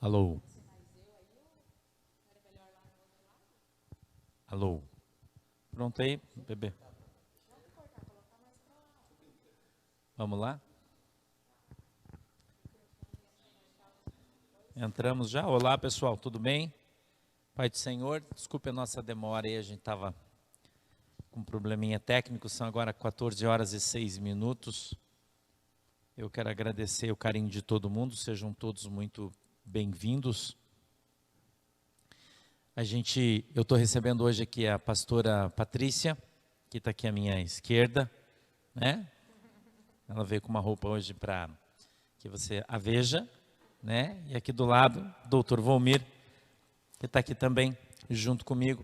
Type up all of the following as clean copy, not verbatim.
Alô? Alô? Pronto aí, bebê? Vamos lá? Entramos já? Olá, pessoal, tudo bem? Pai do Senhor, desculpe a nossa demora aí, a gente estava com um probleminha técnico, são agora 14 horas e 6 minutos. Eu quero agradecer o carinho de todo mundo, sejam todos muito bem-vindos. Eu estou recebendo hoje aqui a pastora Patrícia, que está aqui à minha esquerda, né? Ela veio com uma roupa hoje para que você a veja, né? E aqui do lado, doutor Volmir, que está aqui também, junto comigo.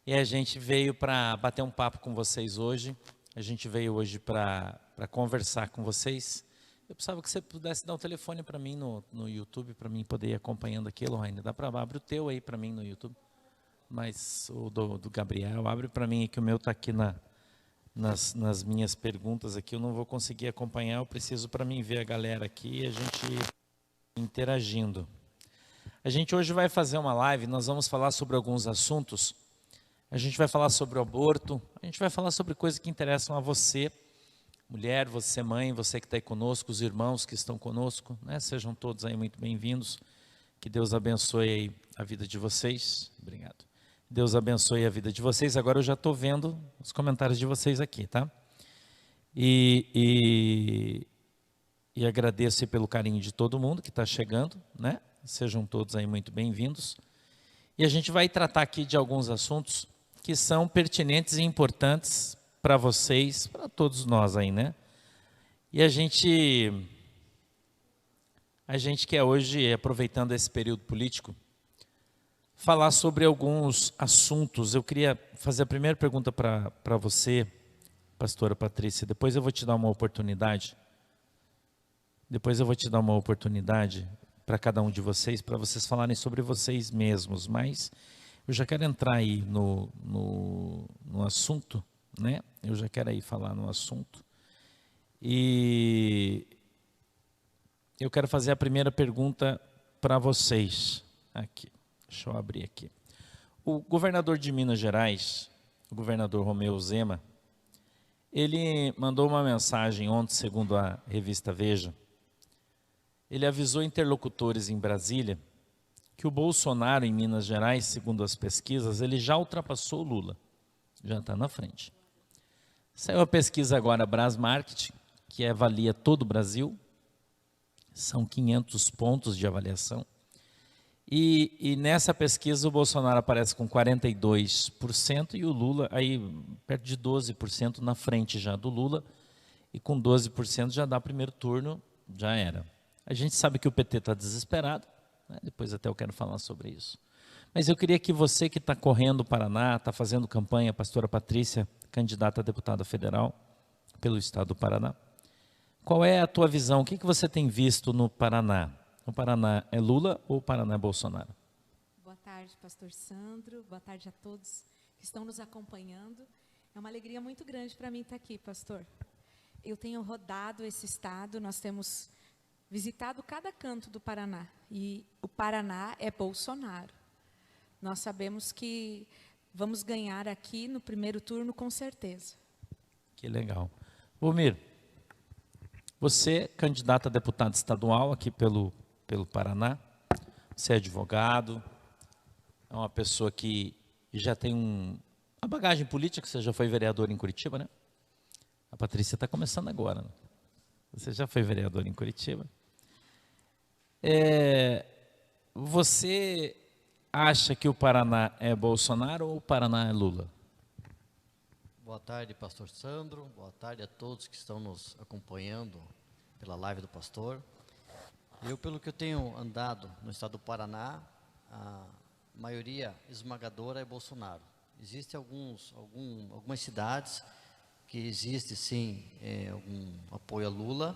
E a gente veio para bater um papo com vocês hoje. A gente veio hoje para conversar com vocês. Eu precisava que você pudesse dar um telefone para mim no YouTube, para mim poder ir acompanhando aqui, Lohane. Dá para abrir o teu aí para mim no YouTube? Mas o do Gabriel, abre para mim que o meu está aqui nas minhas perguntas aqui. Eu não vou conseguir acompanhar, eu preciso para mim ver a galera aqui e a gente interagindo. A gente hoje vai fazer uma live, nós vamos falar sobre alguns assuntos. A gente vai falar sobre o aborto, a gente vai falar sobre coisas que interessam a você, mulher, você mãe, você que está aí conosco, os irmãos que estão conosco, né? Sejam todos aí muito bem-vindos. Que Deus abençoe aí a vida de vocês. Obrigado. Deus abençoe a vida de vocês. Agora eu já estou vendo os comentários de vocês aqui, tá? E agradeço pelo carinho de todo mundo que está chegando, né? Sejam todos aí muito bem-vindos. E a gente vai tratar aqui de alguns assuntos que são pertinentes e importantes para vocês, para todos nós aí, né? E a gente quer hoje, aproveitando esse período político, falar sobre alguns assuntos. Eu queria fazer a primeira pergunta para você, pastora Patrícia, depois eu vou te dar uma oportunidade. Para cada um de vocês, para vocês falarem sobre vocês mesmos, mas eu já quero entrar aí no assunto, né? Eu já quero aí falar no assunto. E eu quero fazer a primeira pergunta para vocês. Aqui, deixa eu abrir aqui. O governador de Minas Gerais, o governador Romeu Zema, ele mandou uma mensagem ontem, segundo a revista Veja. Ele avisou interlocutores em Brasília que o Bolsonaro em Minas Gerais, segundo as pesquisas, ele já ultrapassou o Lula, já está na frente. Saiu a pesquisa agora Brasmarket, que avalia todo o Brasil, são 500 pontos de avaliação, e nessa pesquisa o Bolsonaro aparece com 42% e o Lula aí perto de 12% na frente já do Lula, e com 12% já dá primeiro turno, já era. A gente sabe que o PT está desesperado, né? Depois até eu quero falar sobre isso. Mas eu queria que você que está correndo o Paraná, está fazendo campanha, a pastora Patrícia, candidata a deputada federal pelo estado do Paraná, qual é a tua visão? O que você tem visto no Paraná? O Paraná é Lula ou o Paraná é Bolsonaro? Boa tarde, pastor Sandro. Boa tarde a todos que estão nos acompanhando. É uma alegria muito grande para mim estar aqui, pastor. Eu tenho rodado esse estado, nós temos visitado cada canto do Paraná. E o Paraná é Bolsonaro. Nós sabemos que vamos ganhar aqui no primeiro turno, com certeza. Que legal. Volmir, você, candidata a deputado estadual aqui pelo Paraná, você é advogado, é uma pessoa que já tem uma bagagem política, você já foi vereador em Curitiba, né? A Patrícia está começando agora, né? Você já foi vereador em Curitiba. Você acha que o Paraná é Bolsonaro ou o Paraná é Lula? Boa tarde, pastor Sandro. Boa tarde a todos que estão nos acompanhando pela live do pastor. Pelo que eu tenho andado no estado do Paraná, a maioria esmagadora é Bolsonaro. Existem algumas cidades que existe sim algum apoio a Lula,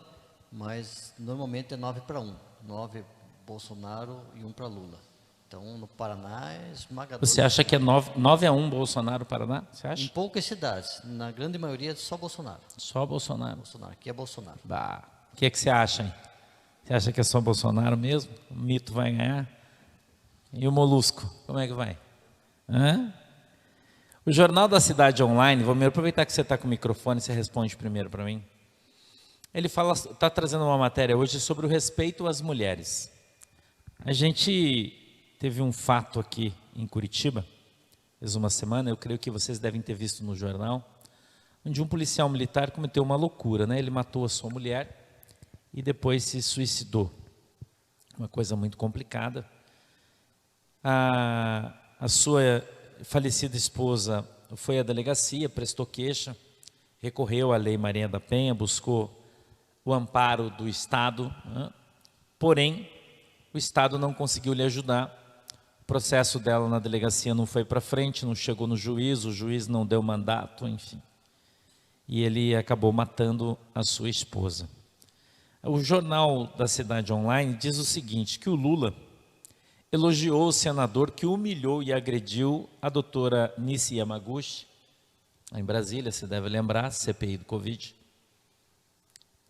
mas normalmente é 9-1, 9 Bolsonaro e 1 para Lula. Então no Paraná é esmagador. Você acha que é 9-1 Bolsonaro Paraná? Você acha? Em poucas cidades, na grande maioria é só Bolsonaro. Só Bolsonaro. Bolsonaro, aqui é Bolsonaro. Bah. O que você acha, hein? Você acha que é só Bolsonaro mesmo? O mito vai ganhar? E o Molusco, como é que vai? Hã? O Jornal da Cidade Online, vou me aproveitar que você está com o microfone, você responde primeiro para mim. Ele está trazendo uma matéria hoje sobre o respeito às mulheres. A gente teve um fato aqui em Curitiba, faz uma semana, eu creio que vocês devem ter visto no jornal, onde um policial militar cometeu uma loucura, né? Ele matou a sua mulher e depois se suicidou. Uma coisa muito complicada. A sua falecida esposa foi à delegacia, prestou queixa, recorreu à Lei Maria da Penha, buscou o amparo do Estado, né? Porém, o Estado não conseguiu lhe ajudar. O processo dela na delegacia não foi para frente, não chegou no juiz, o juiz não deu mandato, enfim. E ele acabou matando a sua esposa. O Jornal da Cidade Online diz o seguinte, que o Lula elogiou o senador que humilhou e agrediu a doutora Nissi Yamaguchi, em Brasília, você deve lembrar, CPI do Covid.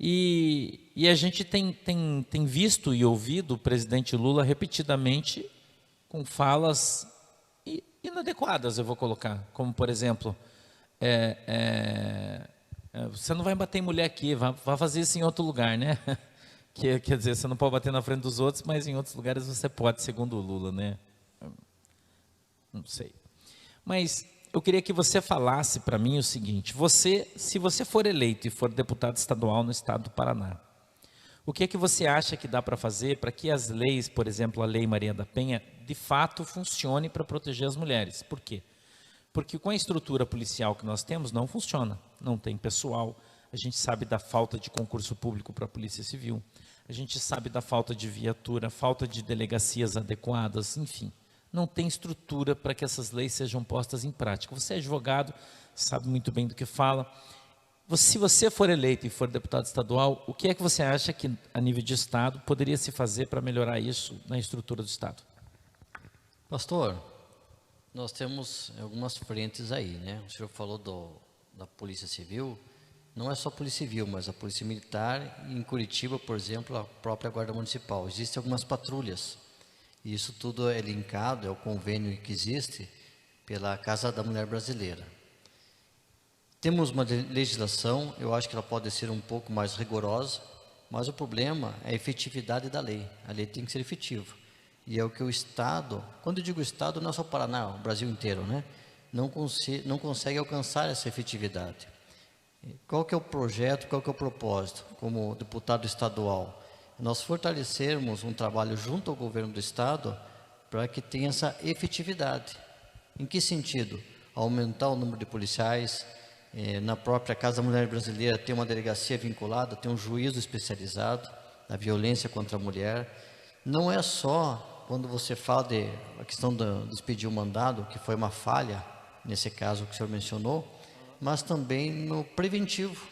E a gente tem visto e ouvido o presidente Lula repetidamente com falas inadequadas, eu vou colocar. Como, por exemplo, você não vai bater em mulher aqui, vai fazer isso em outro lugar, né? Quer dizer, você não pode bater na frente dos outros, mas em outros lugares você pode, segundo o Lula, né? Não sei. Mas eu queria que você falasse para mim o seguinte, se você for eleito e for deputado estadual no estado do Paraná, o que é que você acha que dá para fazer para que as leis, por exemplo, a Lei Maria da Penha, de fato funcione para proteger as mulheres? Por quê? Porque com a estrutura policial que nós temos, não funciona. Não tem pessoal, a gente sabe da falta de concurso público para a Polícia Civil, a gente sabe da falta de viatura, falta de delegacias adequadas, enfim. Não tem estrutura para que essas leis sejam postas em prática. Você é advogado, sabe muito bem do que fala. Se você for eleito e for deputado estadual, o que é que você acha que, a nível de Estado, poderia se fazer para melhorar isso na estrutura do Estado? Pastor, nós temos algumas frentes aí, né? O senhor falou da Polícia Civil, não é só a Polícia Civil, mas a Polícia Militar, e em Curitiba, por exemplo, a própria Guarda Municipal. Existem algumas patrulhas. E isso tudo é linkado, é o convênio que existe pela Casa da Mulher Brasileira. Temos uma legislação, eu acho que ela pode ser um pouco mais rigorosa, mas o problema é a efetividade da lei. A lei tem que ser efetiva. E é o que o Estado, quando eu digo Estado, não é só o Paraná, o Brasil inteiro, né? Não consegue alcançar essa efetividade. Qual que é o projeto, qual que é o propósito, como deputado estadual? Nós fortalecermos um trabalho junto ao governo do Estado para que tenha essa efetividade. Em que sentido? Aumentar o número de policiais, na própria Casa da Mulher Brasileira tem uma delegacia vinculada, tem um juízo especializado na violência contra a mulher. Não é só quando você fala a questão de expedir o mandado, que foi uma falha, nesse caso que o senhor mencionou, mas também no preventivo.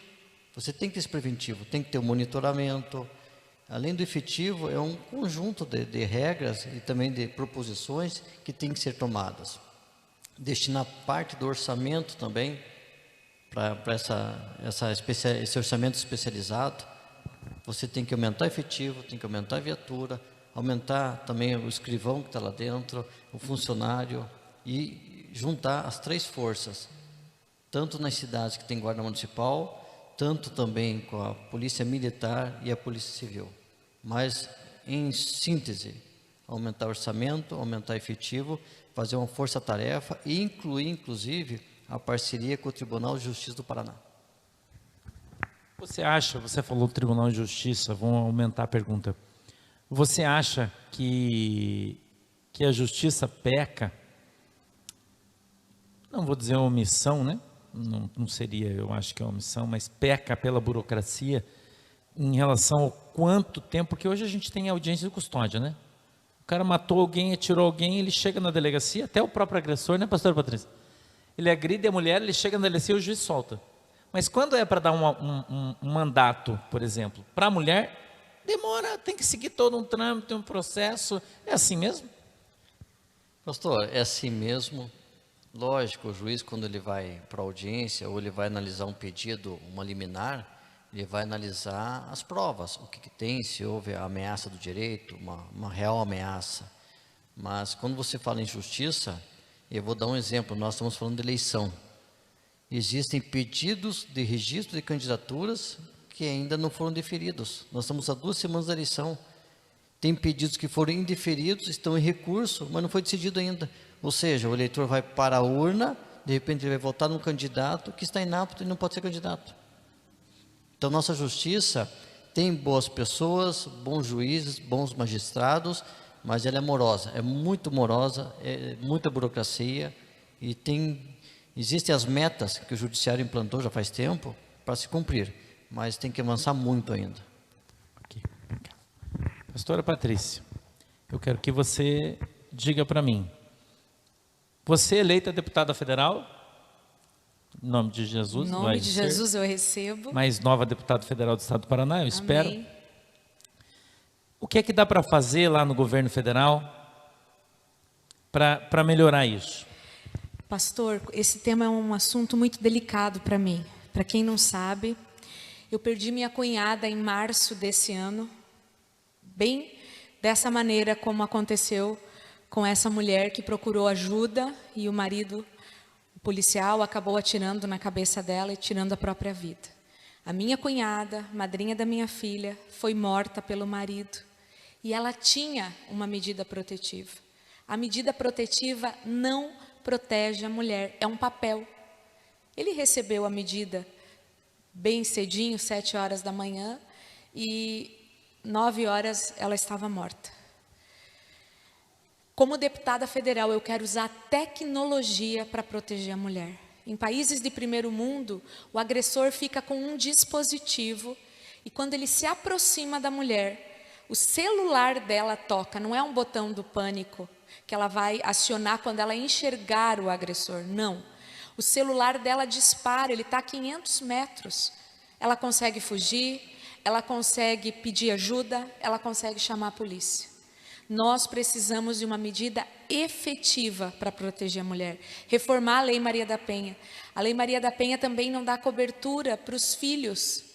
Você tem que ter esse preventivo, tem que ter o monitoramento. Além do efetivo, é um conjunto de regras e também de proposições que tem que ser tomadas. Destinar parte do orçamento também para esse orçamento especializado. Você tem que aumentar o efetivo, tem que aumentar a viatura, aumentar também o escrivão que está lá dentro, o funcionário e juntar as três forças, tanto nas cidades que tem guarda municipal, tanto também com a Polícia Militar e a Polícia Civil. Mas, em síntese, aumentar o orçamento, aumentar o efetivo, fazer uma força-tarefa e incluir, inclusive, a parceria com o Tribunal de Justiça do Paraná. Você falou do Tribunal de Justiça, vamos aumentar a pergunta. Você acha que a Justiça peca, não vou dizer omissão, né? Não seria, eu acho que é omissão, mas peca pela burocracia em relação ao quanto tempo, porque hoje a gente tem audiência de custódia, né? O cara matou alguém, atirou alguém, ele chega na delegacia, até o próprio agressor, né, pastor Patrícia? Ele agride a mulher, ele chega na delegacia e o juiz solta. Mas quando é para dar um mandato, por exemplo, para a mulher, demora, tem que seguir todo um trâmite, um processo. É assim mesmo? Pastor, é assim mesmo. Lógico, o juiz, quando ele vai para a audiência ou ele vai analisar um pedido, uma liminar, ele vai analisar as provas, o que tem, se houve a ameaça do direito, uma real ameaça. Mas quando você fala em justiça, eu vou dar um exemplo, nós estamos falando de eleição. Existem pedidos de registro de candidaturas que ainda não foram deferidos. Nós estamos há 2 semanas da eleição. Tem pedidos que foram indeferidos, estão em recurso, mas não foi decidido ainda. Ou seja, o eleitor vai para a urna, de repente ele vai votar num candidato que está inapto e não pode ser candidato. Então, nossa justiça tem boas pessoas, bons juízes, bons magistrados, mas ela é morosa, é muita burocracia e existem as metas que o judiciário implantou já faz tempo para se cumprir, mas tem que avançar muito ainda. Aqui. Pastora Patrícia, eu quero que você diga para mim, você é eleita deputada federal? Em nome de Jesus. Em nome de Jesus eu recebo. Mais nova deputada federal do estado do Paraná, eu espero. Amém. O que é que dá para fazer lá no governo federal para melhorar isso? Pastor, esse tema é um assunto muito delicado para mim. Para quem não sabe, eu perdi minha cunhada em março desse ano, bem dessa maneira como aconteceu com essa mulher que procurou ajuda e o marido, o policial, acabou atirando na cabeça dela e tirando a própria vida. A minha cunhada, madrinha da minha filha, foi morta pelo marido e ela tinha uma medida protetiva. A medida protetiva não protege a mulher, é um papel. Ele recebeu a medida bem cedinho, 7 horas da manhã, e 9 horas ela estava morta. Como deputada federal, eu quero usar a tecnologia para proteger a mulher. Em países de primeiro mundo, o agressor fica com um dispositivo e quando ele se aproxima da mulher, o celular dela toca, não é um botão do pânico que ela vai acionar quando ela enxergar o agressor, não. O celular dela dispara, ele está a 500 metros. Ela consegue fugir, ela consegue pedir ajuda, ela consegue chamar a polícia. Nós precisamos de uma medida efetiva para proteger a mulher. Reformar a Lei Maria da Penha. A Lei Maria da Penha também não dá cobertura para os filhos.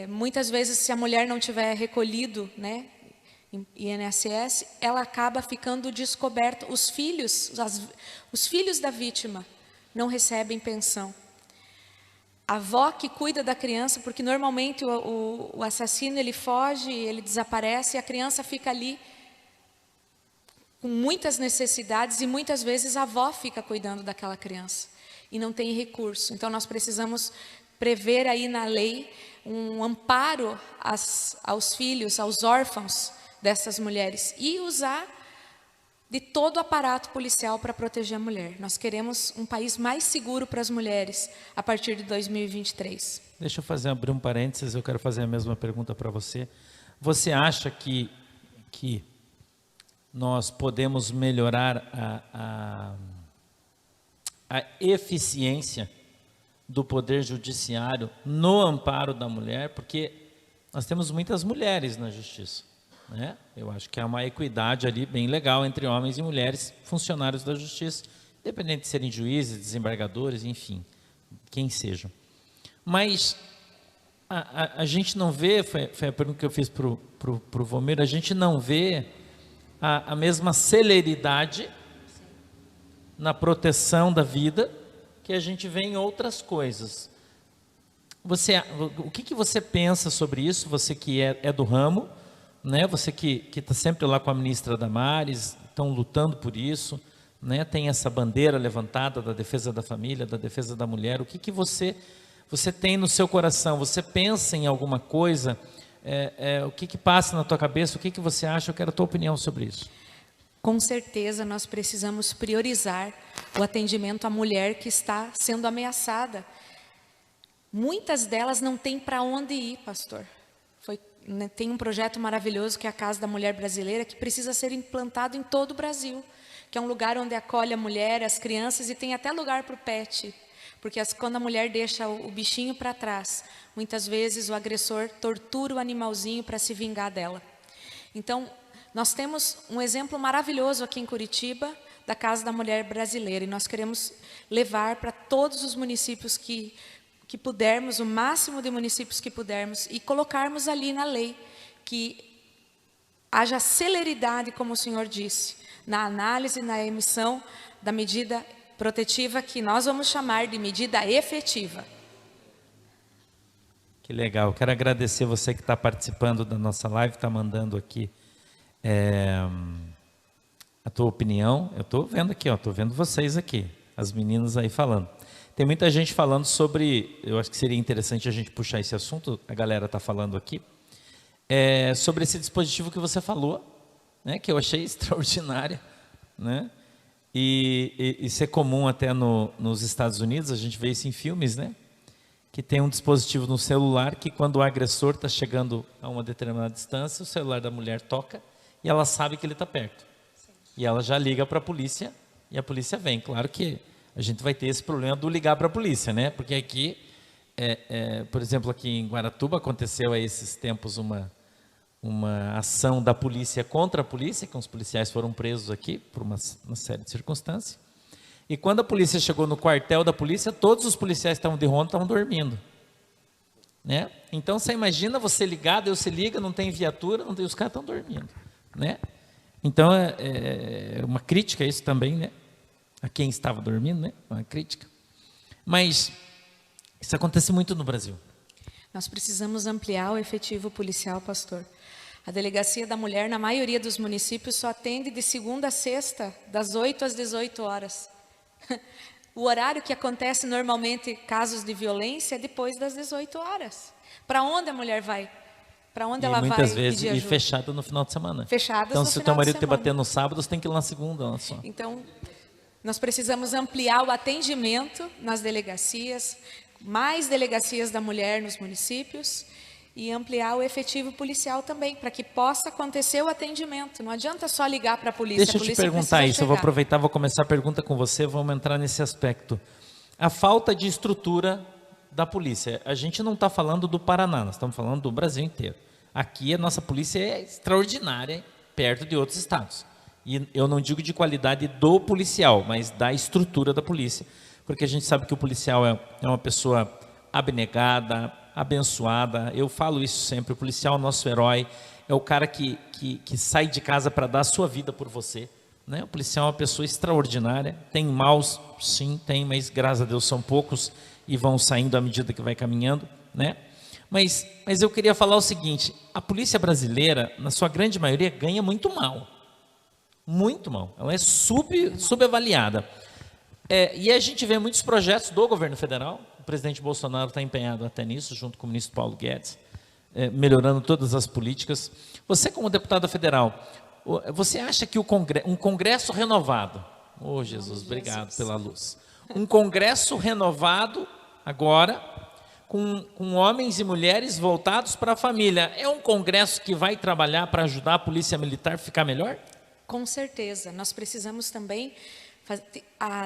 Muitas vezes, se a mulher não tiver recolhido, né, INSS, ela acaba ficando descoberta. Os filhos da vítima não recebem pensão. A avó que cuida da criança, porque normalmente o assassino ele foge, ele desaparece e a criança fica ali com muitas necessidades e muitas vezes a avó fica cuidando daquela criança e não tem recurso. Então nós precisamos prever aí na lei um amparo aos filhos, aos órfãos dessas mulheres e usar de todo o aparato policial para proteger a mulher. Nós queremos um país mais seguro para as mulheres a partir de 2023. Deixa eu abrir um parênteses, eu quero fazer a mesma pergunta para você. Você acha que nós podemos melhorar a eficiência do Poder Judiciário no amparo da mulher? Porque nós temos muitas mulheres na Justiça. Né? Eu acho que há uma equidade ali bem legal entre homens e mulheres funcionários da Justiça, independente de serem juízes, desembargadores, enfim, quem sejam. Mas a gente não vê, foi a pergunta que eu fiz para o Vomir, a gente não vê a mesma celeridade na proteção da vida que a gente vê em outras coisas. O que você pensa sobre isso, você que é do ramo, né? Você que está sempre lá com a ministra Damares, estão lutando por isso, né? Tem essa bandeira levantada da defesa da família, da defesa da mulher. O que você tem no seu coração? Você pensa em alguma coisa? O que passa na tua cabeça? O que você acha? Eu quero a tua opinião sobre isso. Com certeza nós precisamos priorizar o atendimento à mulher que está sendo ameaçada. Muitas delas não têm para onde ir, pastor. Tem um projeto maravilhoso que é a Casa da Mulher Brasileira, que precisa ser implantado em todo o Brasil, que é um lugar onde acolhe a mulher, as crianças e tem até lugar para o pet, porque quando a mulher deixa o bichinho para trás, muitas vezes o agressor tortura o animalzinho para se vingar dela. Então, nós temos um exemplo maravilhoso aqui em Curitiba, da Casa da Mulher Brasileira, e nós queremos levar para todos os municípios que que pudermos, o máximo de municípios que pudermos, e colocarmos ali na lei que haja celeridade, como o senhor disse, na análise, na emissão da medida protetiva, que nós vamos chamar de medida efetiva. Que legal. Quero agradecer você que está participando da nossa live, está mandando aqui a tua opinião. Eu estou vendo aqui, estou vendo vocês aqui, as meninas aí falando. Tem muita gente falando sobre, eu acho que seria interessante a gente puxar esse assunto, a galera está falando aqui, sobre esse dispositivo que você falou, né, que eu achei extraordinário, né? E isso é comum até nos Estados Unidos, a gente vê isso em filmes, né? Que tem um dispositivo no celular que quando o agressor está chegando a uma determinada distância, o celular da mulher toca e ela sabe que ele está perto. Sim. E ela já liga para a polícia e a polícia vem. Claro que a gente vai ter esse problema do ligar para a polícia, né? Porque aqui, por exemplo, aqui em Guaratuba aconteceu há esses tempos uma ação da polícia contra a polícia, que os policiais foram presos aqui por uma série de circunstâncias. E quando a polícia chegou no quartel da polícia, todos os policiais que estavam de ronda estavam dormindo, né? Então você imagina você ligado, você liga, não tem viatura, não tem, os caras estão dormindo, né? Então é uma crítica isso também, né? A quem estava dormindo, né? Uma crítica. Mas isso acontece muito no Brasil. Nós precisamos ampliar o efetivo policial, pastor. A Delegacia da Mulher, na maioria dos municípios, só atende de segunda a sexta, das 8 às 18 horas. O horário que acontece normalmente casos de violência é depois das 18 horas. Para onde a mulher vai? Para onde ela vai pedir ajuda? Muitas vezes, e fechado no final de semana. Fechadas no final de semana. Então, se o teu marido te bater no sábado, você tem que ir lá na segunda. Olha só. Então, nós precisamos ampliar o atendimento nas delegacias, mais delegacias da mulher nos municípios, e ampliar o efetivo policial também, para que possa acontecer o atendimento. Não adianta só ligar para a polícia. Deixa eu te perguntar isso, eu vou aproveitar, vou começar a pergunta com você, vamos entrar nesse aspecto. A falta de estrutura da polícia, a gente não está falando do Paraná, nós estamos falando do Brasil inteiro. Aqui a nossa polícia é extraordinária, perto de outros estados. E eu não digo de qualidade do policial, mas da estrutura da polícia, porque a gente sabe que o policial é uma pessoa abnegada, abençoada. Eu falo isso sempre, o policial é o nosso herói, é o cara que sai de casa para dar a sua vida por você, né? O policial é uma pessoa extraordinária. Tem maus, sim, tem, mas graças a Deus são poucos e vão saindo à medida que vai caminhando, né? Mas eu queria falar o seguinte, a polícia brasileira, na sua grande maioria, ganha muito mal, ela é subavaliada. E a gente vê muitos projetos do governo federal, o presidente Bolsonaro está empenhado até nisso, junto com o ministro Paulo Guedes, melhorando todas as políticas. Você, como deputada federal, você acha que um congresso renovado, Jesus, obrigado pela luz, um congresso renovado agora, com homens e mulheres voltados para a família, é um congresso que vai trabalhar para ajudar a polícia militar a ficar melhor? Com certeza, nós precisamos também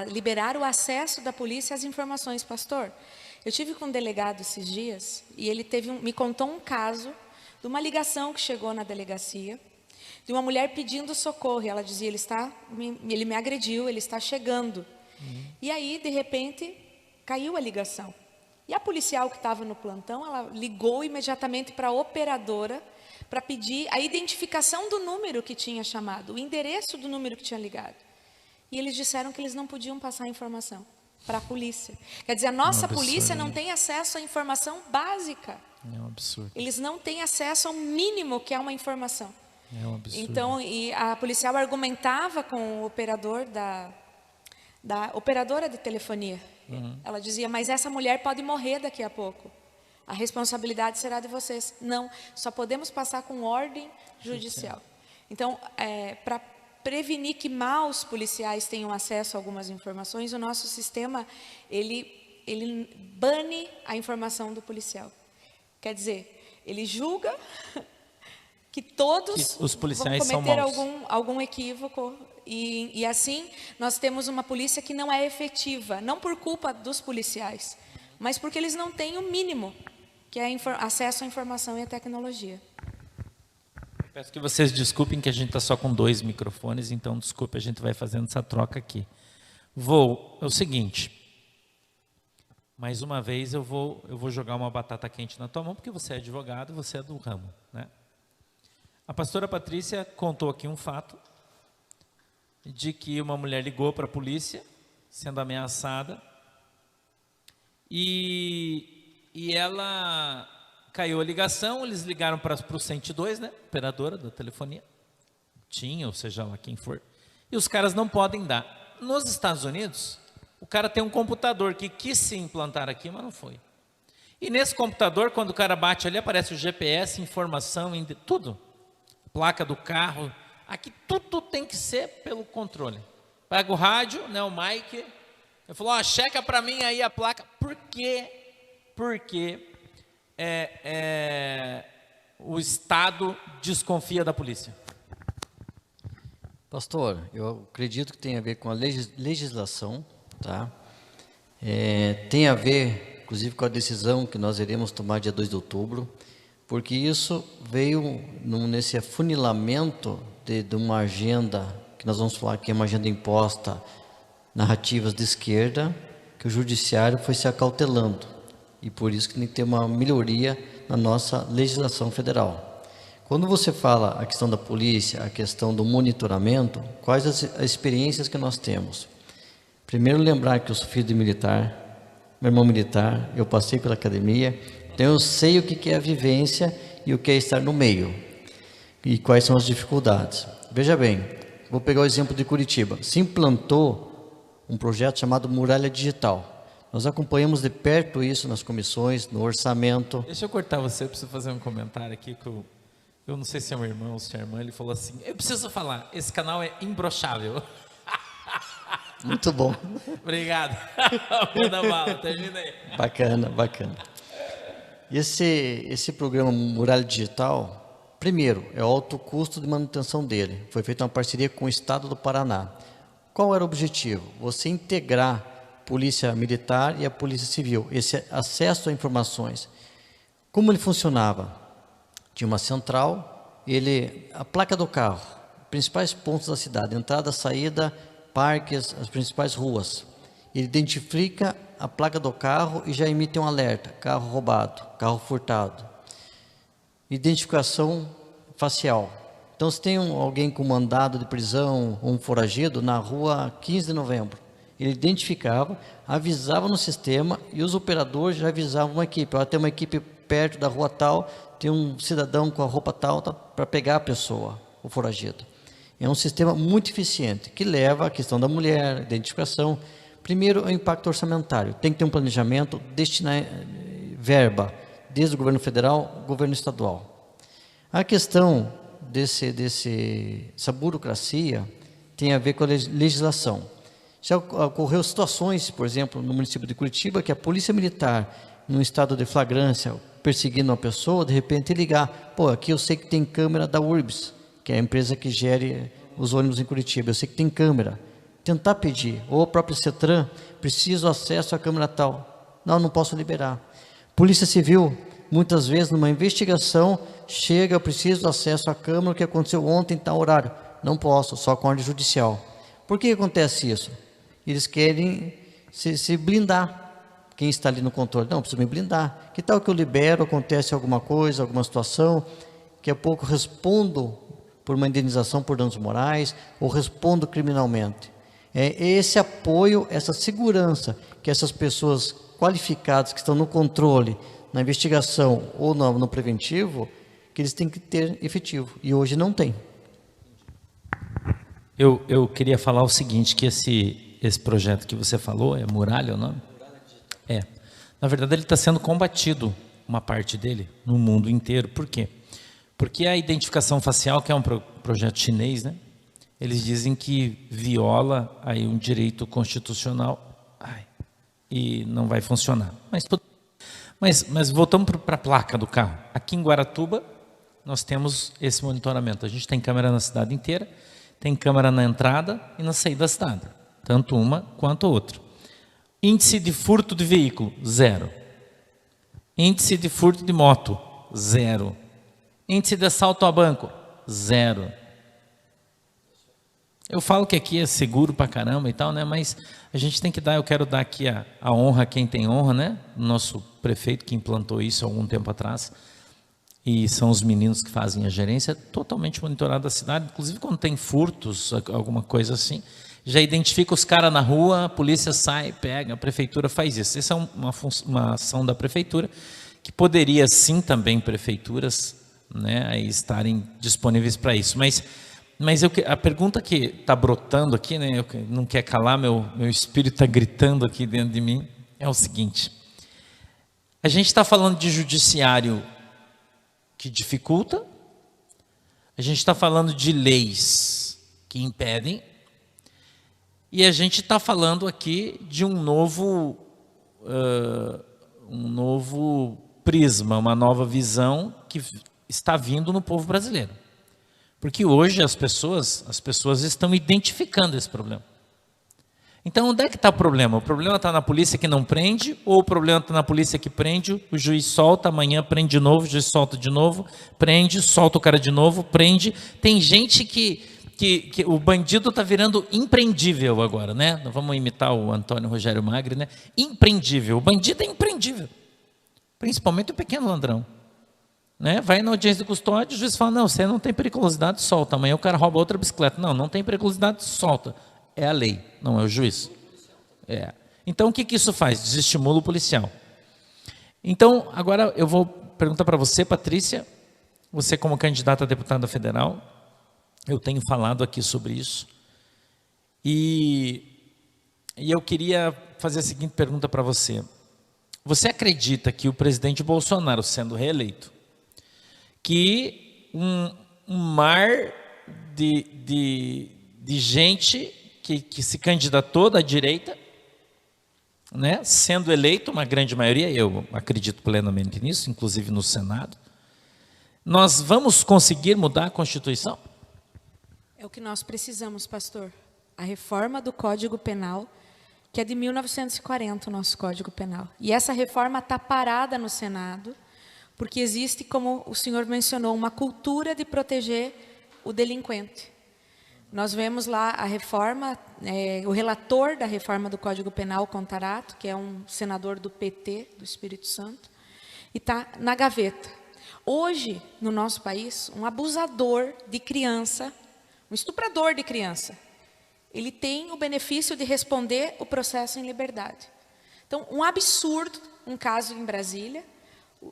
liberar o acesso da polícia às informações, pastor. Eu tive com um delegado esses dias e ele me contou um caso de uma ligação que chegou na delegacia de uma mulher pedindo socorro. E ela dizia, ele me agrediu, ele está chegando. E aí, de repente, caiu a ligação. E a policial que estava no plantão, ela ligou imediatamente para a operadora para pedir a identificação do número que tinha chamado, o endereço do número que tinha ligado. E eles disseram que eles não podiam passar a informação para a polícia. Quer dizer, a nossa polícia não tem acesso à informação básica. É um absurdo. Eles não têm acesso ao mínimo que é uma informação. É um absurdo. Então, e a policial argumentava com o operador da operadora de telefonia. Ela dizia, mas essa mulher pode morrer daqui a pouco. A responsabilidade será de vocês. Não, só podemos passar com ordem judicial. Então, para prevenir que maus policiais tenham acesso a algumas informações, o nosso sistema, ele bane a informação do policial. Quer dizer, ele julga que todos os policiais vão cometer são maus. algum equívoco. E assim, nós temos uma polícia que não é efetiva, não por culpa dos policiais, mas porque eles não têm o mínimo, que é acesso à informação e à tecnologia. Peço que vocês desculpem que a gente está só com 2 microfones, então desculpe, a gente vai fazendo essa troca aqui. É o seguinte, mais uma vez eu vou jogar uma batata quente na tua mão, porque você é advogado, você é do ramo, né? A pastora Patrícia contou aqui um fato de que uma mulher ligou para a polícia, sendo ameaçada, e ela caiu a ligação, eles ligaram para o 102, né? Operadora da telefonia, ou seja lá quem for, e os caras não podem dar. Nos Estados Unidos, o cara tem um computador que quis se implantar aqui, mas não foi. E nesse computador, quando o cara bate ali, aparece o GPS, informação, tudo. Placa do carro. Aqui tudo tem que ser pelo controle. Pega o rádio, né, o mic. Eu falo, checa para mim aí a placa. Por quê? Porque o Estado desconfia da polícia. Pastor, eu acredito que tem a ver com a legislação, tá? Tem a ver, inclusive, com a decisão que nós iremos tomar dia 2 de outubro, porque isso veio nesse afunilamento de uma agenda, que nós vamos falar que é uma agenda imposta, narrativas de esquerda, que o judiciário foi se acautelando, e por isso que tem que ter uma melhoria na nossa legislação federal. Quando você fala a questão da polícia, a questão do monitoramento, quais as experiências que nós temos? Primeiro, lembrar que eu sou filho de militar, meu irmão militar, eu passei pela academia, então eu sei o que é a vivência e o que é estar no meio e quais são as dificuldades. Veja bem, vou pegar o exemplo de Curitiba. Se implantou um projeto chamado Muralha Digital. Nós acompanhamos de perto isso nas comissões, no orçamento. Deixa eu cortar você, eu preciso fazer um comentário aqui que eu não sei se é meu irmão ou se é irmã, ele falou assim, eu preciso falar, esse canal é imbrochável. Muito bom. Obrigado. Manda bala, termina aí. Bacana, bacana. Esse programa Muralha Digital, primeiro, é o alto custo de manutenção dele. Foi feita uma parceria com o Estado do Paraná. Qual era o objetivo? Você integrar a Polícia Militar e a Polícia Civil, esse acesso a informações. Como ele funcionava? Tinha uma central, a placa do carro, principais pontos da cidade, entrada, saída, parques, as principais ruas. Ele identifica a placa do carro e já emite um alerta, carro roubado, carro furtado. Identificação facial. Então, se tem alguém com mandado de prisão, um foragido, na rua 15 de novembro, ele identificava, avisava no sistema e os operadores já avisavam uma equipe. Tem uma equipe perto da rua tal, tem um cidadão com a roupa tal, para pegar a pessoa, o foragido. É um sistema muito eficiente, que leva à questão da mulher, identificação. Primeiro, é o impacto orçamentário. Tem que ter um planejamento, destinar verba, desde o governo federal, governo estadual. A questão dessa burocracia tem a ver com a legislação. Já ocorreu situações, por exemplo, no município de Curitiba, que a polícia militar, num estado de flagrância, perseguindo uma pessoa, de repente ligar, aqui eu sei que tem câmera da URBS, que é a empresa que gere os ônibus em Curitiba, eu sei que tem câmera. Tentar pedir, ou a própria CETRAN, preciso acesso à câmera tal. Não posso liberar. Polícia Civil, muitas vezes numa investigação, chega, eu preciso acesso à câmera, o que aconteceu ontem, tal horário. Não posso, só com ordem judicial. Por que acontece isso? Eles querem se blindar. Quem está ali no controle, não, preciso me blindar. Que tal que eu libero, acontece alguma coisa, alguma situação, daqui a pouco respondo por uma indenização por danos morais, ou respondo criminalmente. É esse apoio, essa segurança que essas pessoas qualificadas que estão no controle, na investigação ou no preventivo, que eles têm que ter efetivo, e hoje não tem. Eu queria falar o seguinte, que esse projeto que você falou, é Muralha o nome? Na verdade ele está sendo combatido, uma parte dele, no mundo inteiro. Por quê? Porque a identificação facial, que é um projeto chinês, né? Eles dizem que viola aí um direito constitucional e não vai funcionar. Mas voltamos para a placa do carro. Aqui em Guaratuba, nós temos esse monitoramento. A gente tem câmera na cidade inteira, tem câmera na entrada e na saída da cidade, tanto uma quanto a outra. Índice de furto de veículo, 0. Índice de furto de moto, 0. Índice de assalto a banco, 0. Eu falo que aqui é seguro pra caramba e tal, né? Mas a gente tem que dar, eu quero dar aqui a honra a quem tem honra, né? Nosso prefeito que implantou isso há algum tempo atrás. E são os meninos que fazem a gerência, totalmente monitorado da cidade, inclusive quando tem furtos, alguma coisa assim, já identifica os caras na rua, a polícia sai, pega, a prefeitura faz isso. Essa é uma ação da prefeitura, que poderia sim também prefeituras, né, aí estarem disponíveis para isso. Mas a pergunta que está brotando aqui, né, não quer calar, meu espírito está gritando aqui dentro de mim, é o seguinte: a gente está falando de judiciário que dificulta, a gente está falando de leis que impedem, e a gente está falando aqui de um novo prisma, uma nova visão que está vindo no povo brasileiro. Porque hoje as pessoas estão identificando esse problema. Então, onde é que está o problema? O problema está na polícia que não prende, ou o problema está na polícia que prende, o juiz solta, amanhã prende de novo, o juiz solta de novo, prende, solta o cara de novo, prende. Tem gente que o bandido está virando imprendível agora, né? Nós vamos imitar o Antônio Rogério Magri, né? Imprendível. O bandido é imprendível. Principalmente o pequeno ladrão. Né? Vai na audiência de custódia, o juiz fala: não, você não tem periculosidade, solta. Amanhã o cara rouba outra bicicleta. Não tem periculosidade, solta. É a lei, não é o juiz. Então, o que isso faz? Desestimula o policial. Então, agora eu vou perguntar para você, Patrícia, você como candidata a deputada federal, eu tenho falado aqui sobre isso, e eu queria fazer a seguinte pergunta para você. Você acredita que o presidente Bolsonaro, sendo reeleito, que um mar de gente que se candidatou da direita, né, sendo eleito, uma grande maioria, eu acredito plenamente nisso, inclusive no Senado, nós vamos conseguir mudar a Constituição? É o que nós precisamos, pastor. A reforma do Código Penal, que é de 1940, o nosso Código Penal. E essa reforma está parada no Senado, porque existe, como o senhor mencionou, uma cultura de proteger o delinquente. Nós vemos lá a reforma, o relator da reforma do Código Penal, Contarato, que é um senador do PT, do Espírito Santo, e está na gaveta. Hoje, no nosso país, um abusador de criança, um estuprador de criança, ele tem o benefício de responder o processo em liberdade. Então, um absurdo, um caso em Brasília,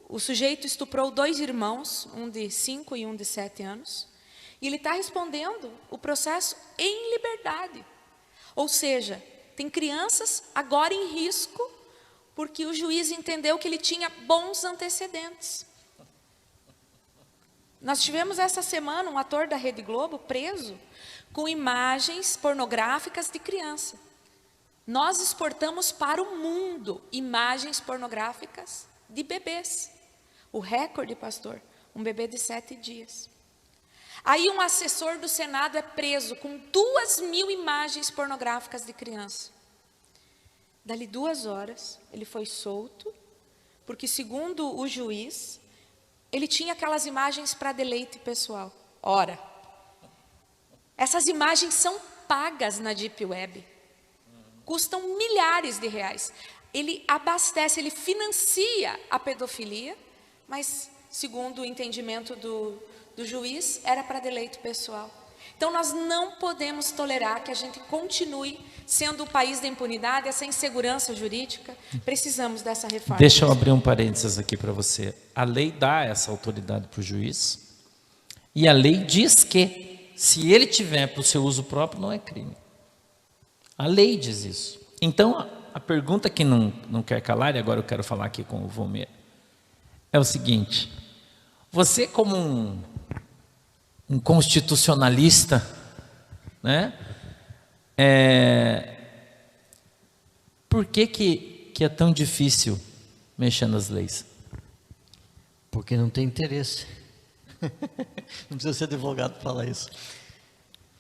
o sujeito estuprou 2 irmãos, um de 5 e um de 7 anos, e ele está respondendo o processo em liberdade. Ou seja, tem crianças agora em risco, porque o juiz entendeu que ele tinha bons antecedentes. Nós tivemos essa semana um ator da Rede Globo preso com imagens pornográficas de criança. Nós exportamos para o mundo imagens pornográficas de bebês. O recorde, pastor, um bebê de 7 dias. Aí um assessor do Senado é preso com 2.000 imagens pornográficas de criança. Dali 2 horas, ele foi solto, porque segundo o juiz, ele tinha aquelas imagens para deleite pessoal. Ora, essas imagens são pagas na Deep Web. Custam milhares de reais. Ele abastece, ele financia a pedofilia, mas segundo o entendimento do juiz, era para deleite pessoal. Então nós não podemos tolerar que a gente continue sendo o país da impunidade, essa insegurança jurídica. Precisamos dessa reforma. Deixa eu abrir um parênteses aqui para você. A lei dá essa autoridade para o juiz, e a lei diz que, se ele tiver para o seu uso próprio, não é crime. A lei diz isso. Então, a pergunta que não quer calar, e agora eu quero falar aqui com o Volmer, é o seguinte: você como um constitucionalista, né? Por que é tão difícil mexer nas leis? Porque não tem interesse. Não precisa ser advogado para falar isso.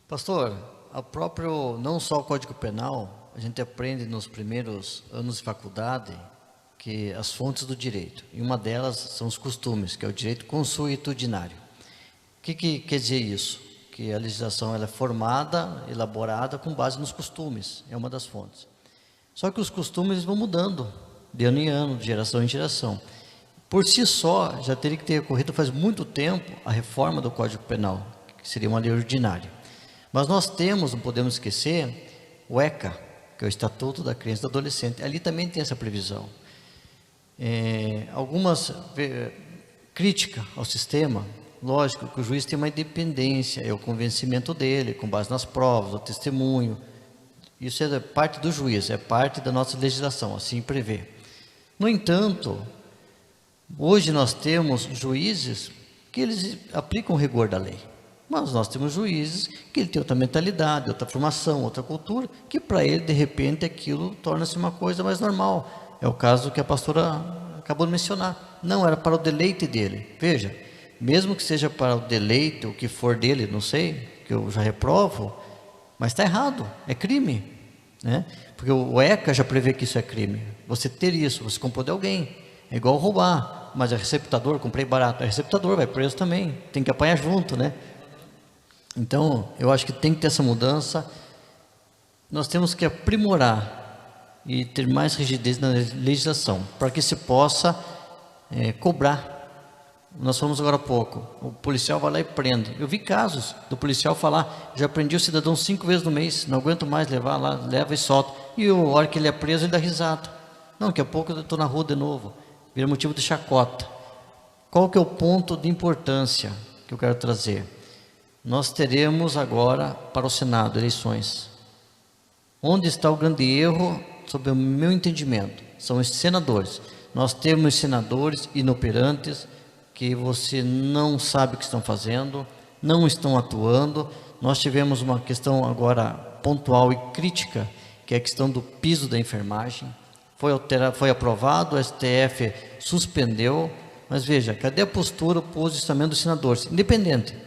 Pastor, não só o Código Penal, a gente aprende nos primeiros anos de faculdade que as fontes do direito, e uma delas são os costumes, que é o direito consuetudinário. O que quer dizer isso? que a legislação ela é formada, elaborada com base nos costumes, é uma das fontes. Só que os costumes vão mudando de ano em ano, de geração em geração. Por si só, já teria que ter ocorrido faz muito tempo a reforma do Código Penal, que seria uma lei ordinária. Mas nós temos, não podemos esquecer, o ECA, que é o Estatuto da Criança e do Adolescente. Ali também tem essa previsão. Algumas críticas ao sistema, lógico que o juiz tem uma independência, é o convencimento dele, com base nas provas, o testemunho. Isso é parte do juiz, é parte da nossa legislação, assim prevê. No entanto, hoje nós temos juízes que eles aplicam o rigor da lei. Mas nós temos juízes que ele tem outra mentalidade, outra formação, outra cultura, que para ele, de repente, aquilo torna-se uma coisa mais normal. É o caso que a pastora acabou de mencionar. Não, era para o deleite dele. Veja, mesmo que seja para o deleite, o que for dele, não sei, que eu já reprovo, mas está errado, é crime, né? Porque o ECA já prevê que isso é crime. Você ter isso, você comprou de alguém, é igual roubar, mas é receptador, comprei barato, é receptador, vai preso também, tem que apanhar junto, né? Então, eu acho que tem que ter essa mudança. Nós temos que aprimorar e ter mais rigidez na legislação, para que se possa cobrar. Nós falamos agora há pouco, o policial vai lá e prende. Eu vi casos do policial falar, já prendi o cidadão 5 vezes no mês, não aguento mais levar lá, leva e solta. E a hora que ele é preso, ele dá risada. Não, daqui a pouco eu estou na rua de novo. Vira motivo de chacota. Qual que é o ponto de importância que eu quero trazer? Nós teremos agora para o Senado eleições. Onde está o grande erro, sob o meu entendimento? São os senadores. Nós temos senadores inoperantes, que você não sabe o que estão fazendo, não estão atuando. Nós tivemos uma questão agora pontual e crítica, que é a questão do piso da enfermagem. Foi aprovado, o STF suspendeu, mas veja, cadê a postura, o posicionamento dos senadores? Independente.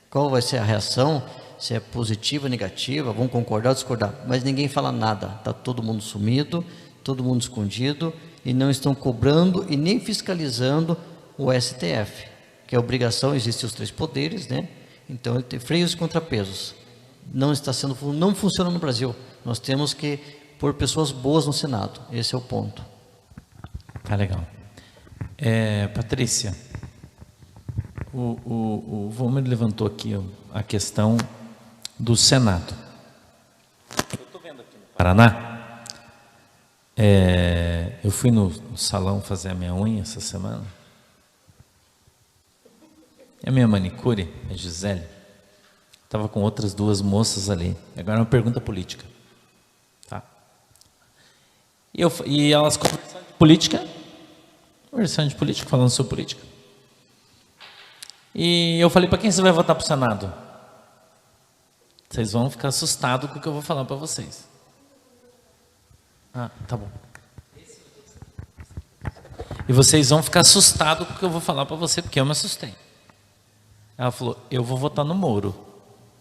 Qual vai ser a reação, se é positiva, negativa, vão concordar ou discordar, mas ninguém fala nada, está todo mundo sumido, todo mundo escondido, e não estão cobrando e nem fiscalizando o STF, que é a obrigação, existem os 3 poderes, né? Então ele tem freios e contrapesos, não funciona no Brasil, nós temos que pôr pessoas boas no Senado, esse é o ponto. Tá legal. Patrícia, o Volmer levantou aqui a questão do Senado. Eu estou vendo aqui no Paraná, eu fui no salão fazer a minha unha essa semana, e a minha manicure, a Gisele, estava com outras 2 moças ali. Agora é uma pergunta política, tá? E elas conversando de política, falando sobre política. E eu falei, para quem você vai votar para o Senado? Vocês vão ficar assustados com o que eu vou falar para vocês. Ah, tá bom. E vocês vão ficar assustados com o que eu vou falar para você, porque eu me assustei. Ela falou, eu vou votar no Moro.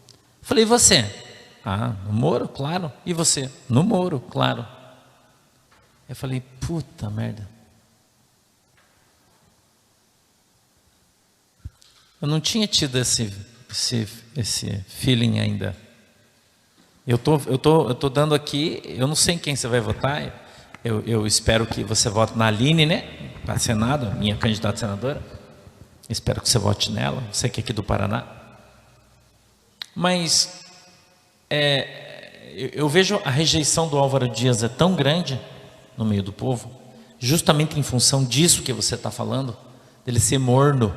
Eu falei, e você? Ah, no Moro? Claro. E você? No Moro, claro. Eu falei, puta merda. Eu não tinha tido esse feeling ainda. Eu tô dando aqui, eu não sei em quem você vai votar. Eu espero que você vote na Aline, né? Para Senado, minha candidata a senadora. Espero que você vote nela, você que é aqui do Paraná. Mas eu vejo a rejeição do Álvaro Dias é tão grande no meio do povo, justamente em função disso que você está falando, dele ser morno,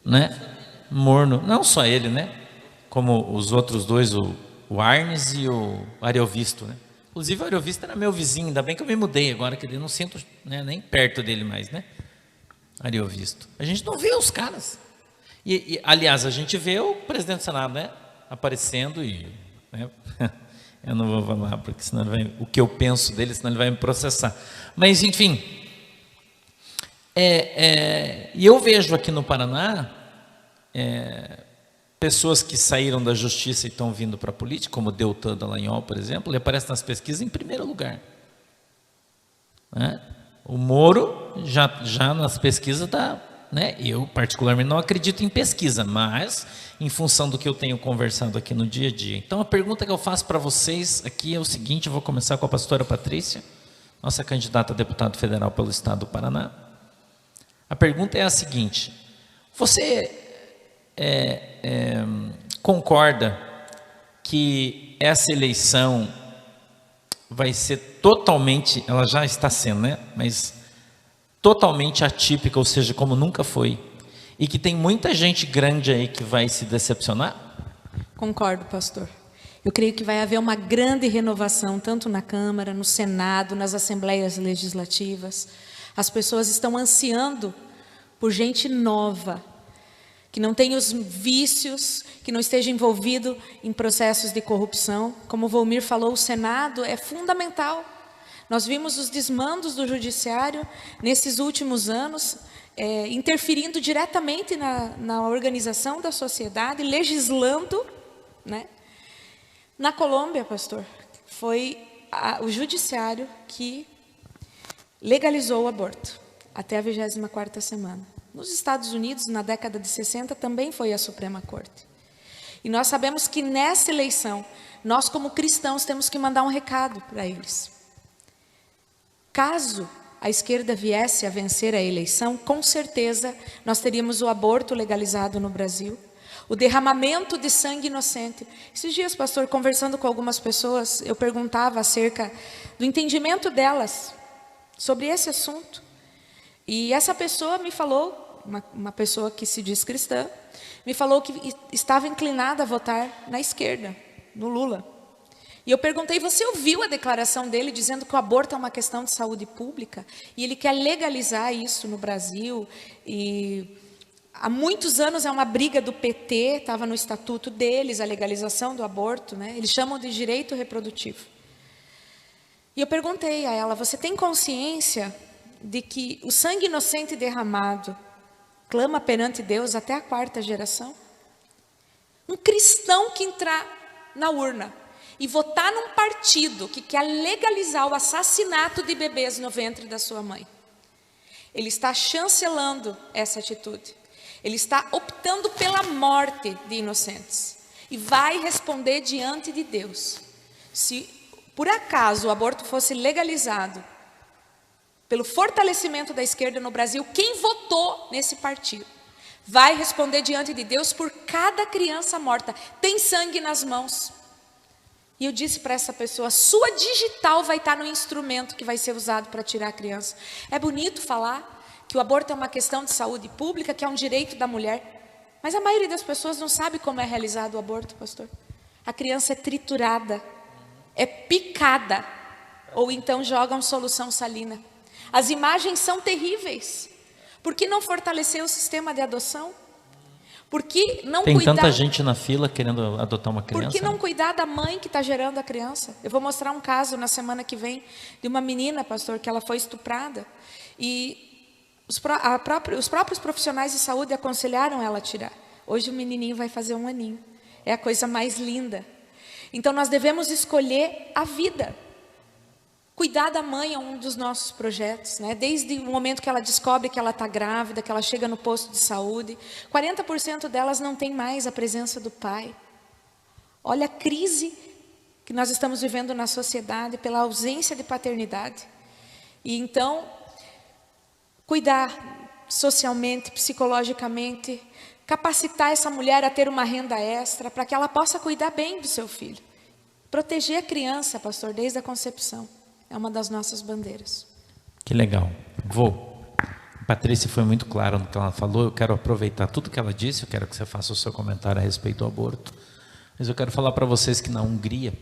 né? Morno, não só ele, né? Como os outros 2, o Arnes e o Ariovisto, né? Inclusive o Ariovisto era meu vizinho, ainda bem que eu me mudei agora, que eu não sinto, né, nem perto dele mais, né? Ariovisto. A gente não vê os caras. Aliás, a gente vê o presidente do Senado, né, aparecendo né, eu não vou falar, porque senão o que eu penso dele, senão ele vai me processar. Mas, enfim, e eu vejo aqui no Paraná pessoas que saíram da justiça e estão vindo para a política, como o Deltan Dallagnol, por exemplo, ele aparece nas pesquisas em primeiro lugar, né? O Moro já nas pesquisas está né? Eu particularmente não acredito em pesquisa, mas em função do que eu tenho conversado aqui no dia a dia. Então a pergunta que eu faço para vocês aqui é o seguinte, eu vou começar com a pastora Patrícia, nossa candidata a deputado federal pelo estado do Paraná. A pergunta é a seguinte: você concorda que essa eleição vai ser totalmente, ela já está sendo, né? Mas totalmente atípica, ou seja, como nunca foi, e que tem muita gente grande aí que vai se decepcionar? Concordo, pastor. Eu creio que vai haver uma grande renovação, tanto na Câmara, no Senado, nas Assembleias Legislativas. As pessoas estão ansiando por gente nova, que não tenha os vícios, que não esteja envolvido em processos de corrupção. Como o Volmir falou, o Senado é fundamental. Nós vimos os desmandos do judiciário nesses últimos anos, interferindo diretamente na organização da sociedade, legislando, né? Na Colômbia, pastor, foi o judiciário que legalizou o aborto até a 24ª semana. Nos Estados Unidos, na década de 60, também foi a Suprema Corte. E nós sabemos que nessa eleição, nós como cristãos temos que mandar um recado para eles. Caso a esquerda viesse a vencer a eleição, com certeza nós teríamos o aborto legalizado no Brasil, o derramamento de sangue inocente. Esses dias, pastor, conversando com algumas pessoas, eu perguntava acerca do entendimento delas sobre esse assunto. E essa pessoa me falou, uma pessoa que se diz cristã, me falou que estava inclinada a votar na esquerda, no Lula. E eu perguntei, você ouviu a declaração dele dizendo que o aborto é uma questão de saúde pública? E ele quer legalizar isso no Brasil. E há muitos anos é uma briga do PT, estava no estatuto deles, a legalização do aborto, né? Eles chamam de direito reprodutivo. E eu perguntei a ela, você tem consciência de que o sangue inocente derramado clama perante Deus até a 4ª geração? Um cristão que entrar na urna e votar num partido que quer legalizar o assassinato de bebês no ventre da sua mãe, ele está chancelando essa atitude. Ele está optando pela morte de inocentes. E vai responder diante de Deus. Se por acaso o aborto fosse legalizado pelo fortalecimento da esquerda no Brasil, quem votou nesse partido vai responder diante de Deus por cada criança morta. Tem sangue nas mãos. E eu disse para essa pessoa, sua digital vai estar no instrumento que vai ser usado para tirar a criança. É bonito falar que o aborto é uma questão de saúde pública, que é um direito da mulher. Mas a maioria das pessoas não sabe como é realizado o aborto, pastor. A criança é triturada, é picada, ou então jogam solução salina. As imagens são terríveis. Por que não fortalecer o sistema de adoção? Por que não Tem cuidar... tanta gente na fila querendo adotar uma criança. Por que não cuidar da mãe que está gerando a criança? Eu vou mostrar um caso na semana que vem de uma menina, pastor, que ela foi estuprada. E os próprios profissionais de saúde aconselharam ela a tirar. Hoje o menininho vai fazer 1 aninho. É a coisa mais linda. Então nós devemos escolher a vida. Cuidar da mãe é um dos nossos projetos, né? Desde o momento que ela descobre que ela está grávida, que ela chega no posto de saúde, 40% delas não tem mais a presença do pai. Olha a crise que nós estamos vivendo na sociedade pela ausência de paternidade. E então, cuidar socialmente, psicologicamente, capacitar essa mulher a ter uma renda extra para que ela possa cuidar bem do seu filho. Proteger a criança, pastor, desde a concepção. É uma das nossas bandeiras. Que legal. A Patrícia foi muito clara no que ela falou. Eu quero aproveitar tudo que ela disse. Eu quero que você faça o seu comentário a respeito do aborto. Mas eu quero falar para vocês que na Hungria,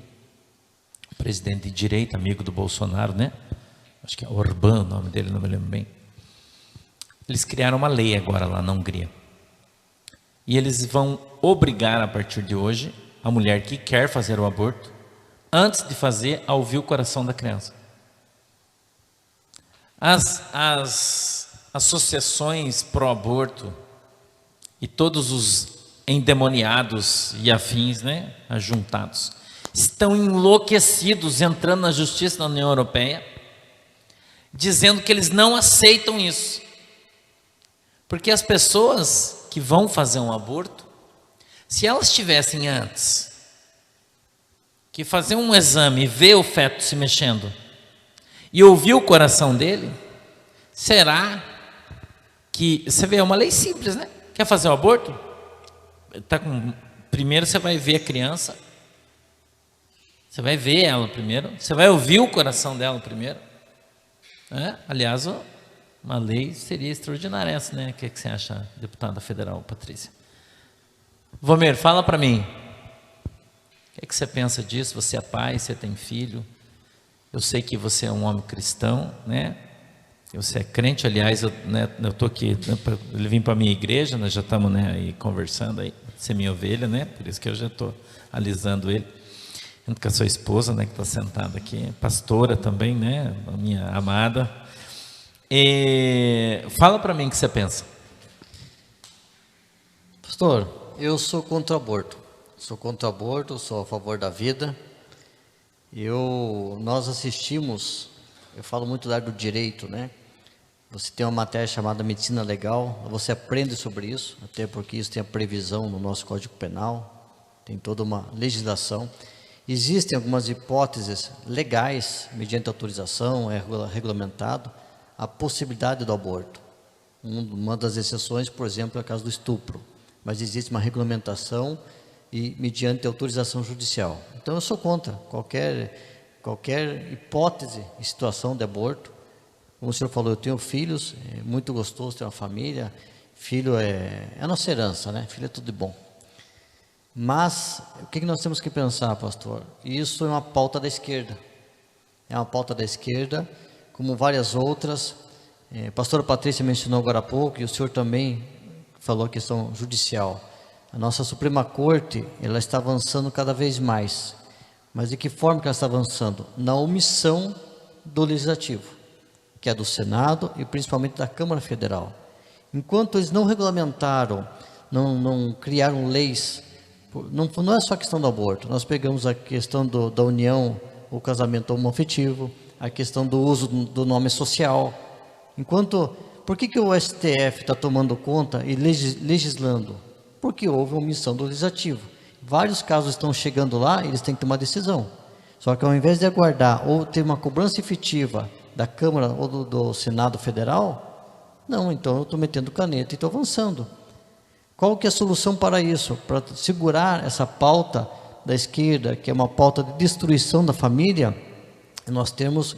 o presidente de direita, amigo do Bolsonaro, né? Acho que é Orbán o nome dele, não me lembro bem. Eles criaram uma lei agora lá na Hungria. E eles vão obrigar a partir de hoje a mulher que quer fazer o aborto, antes de fazer, a ouvir o coração da criança. As associações pró-aborto e todos os endemoniados e afins, né, ajuntados, estão enlouquecidos, entrando na justiça da União Europeia, dizendo que eles não aceitam isso, Porque as pessoas que vão fazer um aborto, se elas tivessem antes que fazer um exame e ver o feto se mexendo e ouvir o coração dele, será que, você vê, é uma lei simples, né? Quer fazer o aborto? Primeiro você vai ver a criança, você vai ver ela primeiro, você vai ouvir o coração dela primeiro. Aliás, uma lei seria extraordinária essa, né? O que você acha, deputada federal Patrícia? Vomer, fala para mim. O que você pensa disso? Você é pai, você tem filho. Eu sei que você é um homem cristão, né? Você é crente, aliás, eu estou aqui, ele vim para a minha igreja, nós já estamos, né, aí conversando, aí, você é minha ovelha, né? Por isso que eu já estou alisando ele. Junto com a sua esposa, né, que está sentada aqui, pastora também, né? A minha amada. Fala para mim o que você pensa. Pastor, eu sou contra o aborto. Sou contra o aborto, sou a favor da vida. Nós assistimos, eu falo muito da área do direito, né? Você tem uma matéria chamada medicina legal, você aprende sobre isso, até porque isso tem a previsão no nosso Código Penal, tem toda uma legislação. Existem algumas hipóteses legais, mediante autorização, é regulamentado, a possibilidade do aborto. Uma das exceções, por exemplo, é o caso do estupro, mas existe uma regulamentação e mediante autorização judicial. Então eu sou contra qualquer hipótese e situação de aborto. Como o senhor falou, eu tenho filhos, é muito gostoso ter uma família, filho é a nossa herança, né? Filho é tudo de bom. Mas o que nós temos que pensar, pastor? Isso é uma pauta da esquerda. É uma pauta da esquerda, como várias outras. A pastora Patrícia mencionou agora há pouco, e o senhor também falou a questão judicial. A nossa Suprema Corte, ela está avançando cada vez mais. Mas de que forma que ela está avançando? Na omissão do Legislativo, que é do Senado e principalmente da Câmara Federal. Enquanto eles não regulamentaram, não criaram leis, não é só a questão do aborto. Nós pegamos a questão da união, o casamento homoafetivo, a questão do uso do nome social. Por que o STF está tomando conta e legislando? Porque houve omissão do Legislativo. Vários casos estão chegando lá, eles têm que tomar decisão. Só que ao invés de aguardar ou ter uma cobrança efetiva da Câmara ou do Senado Federal, não, então eu estou metendo caneta e estou avançando. Qual que é a solução para isso? Para segurar essa pauta da esquerda, que é uma pauta de destruição da família, nós temos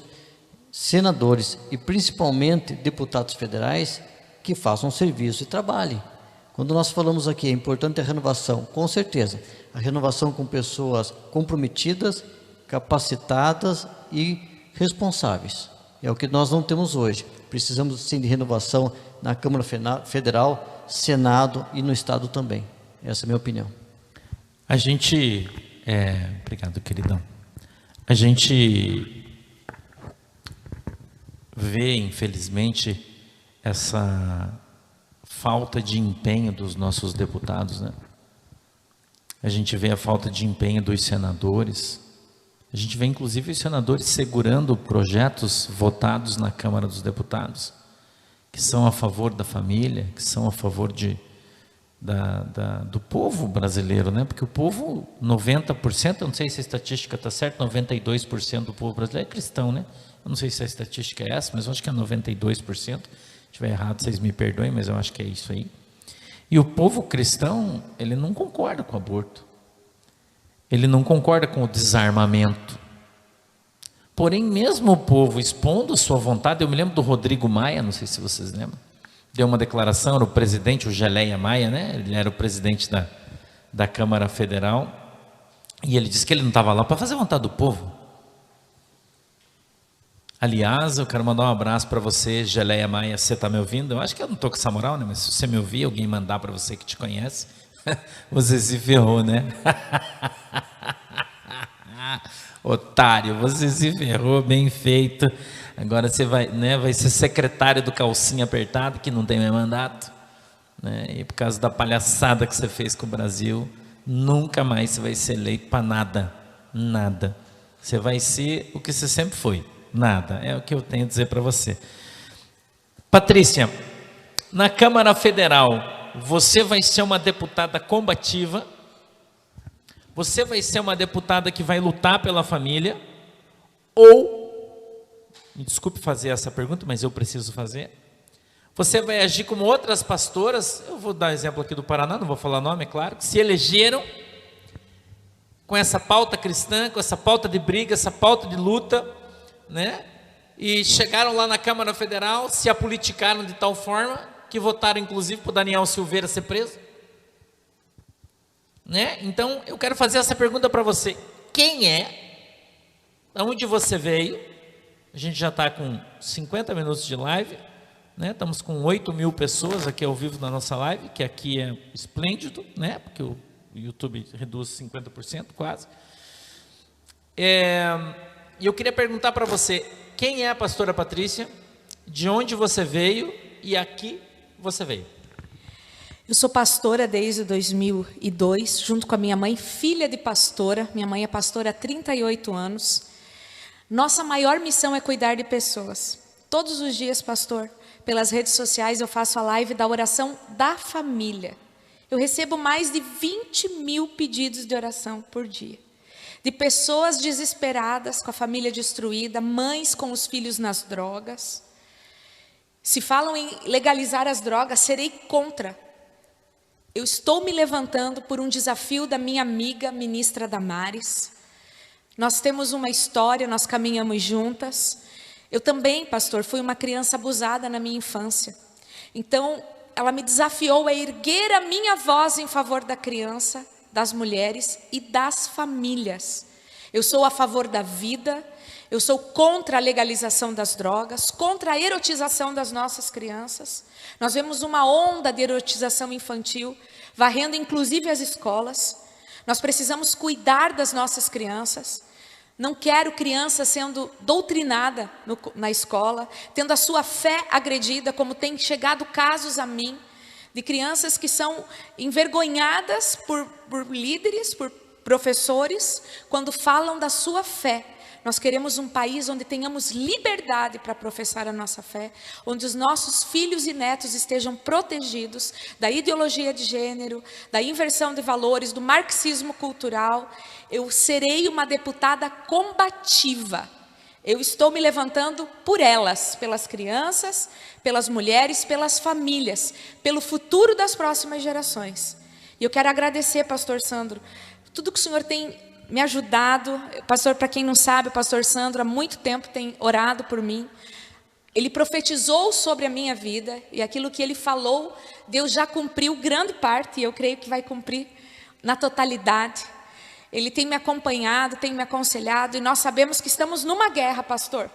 senadores e principalmente deputados federais que façam serviço e trabalhem. Quando nós falamos aqui, é importante a renovação, com certeza, a renovação com pessoas comprometidas, capacitadas e responsáveis. É o que nós não temos hoje. Precisamos sim de renovação na Câmara Federal, Senado e no Estado também. Essa é a minha opinião. Obrigado, queridão. A gente vê, infelizmente, essa falta de empenho dos nossos deputados, né? A gente vê a falta de empenho dos senadores. A gente vê, inclusive, os senadores segurando projetos votados na Câmara dos Deputados, que são a favor da família, que são a favor do povo brasileiro, né? Porque o povo, 90%, eu não sei se a estatística está certa, 92% do povo brasileiro é cristão, né? Eu não sei se a estatística é essa, mas eu acho que é 92%. Se estiver errado, vocês me perdoem, mas eu acho que é isso aí. E o povo cristão, ele não concorda com o aborto. Ele não concorda com o desarmamento. Porém, mesmo o povo expondo sua vontade, eu me lembro do Rodrigo Maia, não sei se vocês lembram, deu uma declaração, era o presidente, o Geleia Maia, né? Ele era o presidente da Câmara Federal, e ele disse que ele não estava lá para fazer a vontade do povo. Aliás, eu quero mandar um abraço para você, Geleia Maia, você está me ouvindo? Eu acho que eu não estou com essa moral, né? Mas se você me ouvir, alguém mandar para você que te conhece, você se ferrou, né? Otário, você se ferrou, bem feito. Agora você vai ser secretário do calcinha apertado, que não tem mais mandato, né? E por causa da palhaçada que você fez com o Brasil, nunca mais você vai ser eleito para nada, nada. Você vai ser o que você sempre foi. Nada, é o que eu tenho a dizer para você. Patrícia, na Câmara Federal, você vai ser uma deputada combativa, você vai ser uma deputada que vai lutar pela família, ou, me desculpe fazer essa pergunta, mas eu preciso fazer, você vai agir como outras pastoras, eu vou dar exemplo aqui do Paraná, não vou falar nome, é claro, que se elegeram com essa pauta cristã, com essa pauta de briga, essa pauta de luta, né? E chegaram lá na Câmara Federal, se apoliticaram de tal forma que votaram inclusive para o Daniel Silveira ser preso, né? Então eu quero fazer essa pergunta para você: quem é? Aonde você veio? A gente já está com 50 minutos de live, né? Estamos com 8.000 pessoas aqui ao vivo na nossa live, que aqui é esplêndido, né? Porque o YouTube reduz 50% quase. E eu queria perguntar para você: quem é a pastora Patrícia? De onde você veio e aqui você veio? Eu sou pastora desde 2002, junto com a minha mãe, filha de pastora. Minha mãe é pastora há 38 anos. Nossa maior missão é cuidar de pessoas. Todos os dias, pastor, pelas redes sociais eu faço a live da oração da família. Eu recebo mais de 20.000 pedidos de oração por dia. De pessoas desesperadas, com a família destruída, mães com os filhos nas drogas. Se falam em legalizar as drogas, serei contra. Eu estou me levantando por um desafio da minha amiga, ministra Damares. Nós temos uma história, nós caminhamos juntas. Eu também, pastor, fui uma criança abusada na minha infância. Então, ela me desafiou a erguer a minha voz em favor da criança, das mulheres e das famílias. Eu sou a favor da vida, eu sou contra a legalização das drogas, contra a erotização das nossas crianças. Nós vemos uma onda de erotização infantil, varrendo inclusive as escolas. Nós precisamos cuidar das nossas crianças. Não quero criança sendo doutrinada na escola, tendo a sua fé agredida, como tem chegado casos a mim, de crianças que são envergonhadas por líderes, por professores, quando falam da sua fé. Nós queremos um país onde tenhamos liberdade para professar a nossa fé, onde os nossos filhos e netos estejam protegidos da ideologia de gênero, da inversão de valores, do marxismo cultural. Eu serei uma deputada combativa. Eu estou me levantando por elas, pelas crianças, pelas mulheres, pelas famílias, pelo futuro das próximas gerações. E eu quero agradecer, pastor Sandro, tudo que o senhor tem me ajudado. Pastor, para quem não sabe, o pastor Sandro há muito tempo tem orado por mim. Ele profetizou sobre a minha vida e aquilo que ele falou, Deus já cumpriu grande parte e eu creio que vai cumprir na totalidade. Ele tem me acompanhado, tem me aconselhado e nós sabemos que estamos numa guerra, pastor.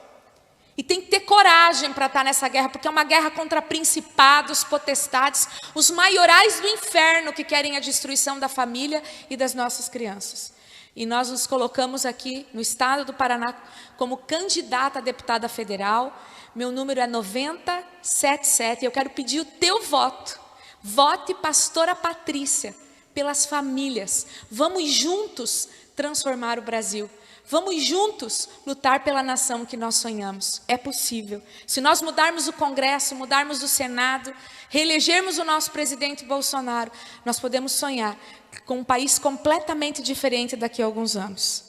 E tem que ter coragem para estar nessa guerra, porque é uma guerra contra principados, potestades, os maiorais do inferno que querem a destruição da família e das nossas crianças. E nós nos colocamos aqui no estado do Paraná como candidata a deputada federal. Meu número é 977. Eu quero pedir o teu voto. Vote pastora Patrícia pelas famílias. Vamos juntos transformar o Brasil. Vamos juntos lutar pela nação que nós sonhamos. É possível. Se nós mudarmos o Congresso, mudarmos o Senado, reelegermos o nosso presidente Bolsonaro, nós podemos sonhar com um país completamente diferente daqui a alguns anos.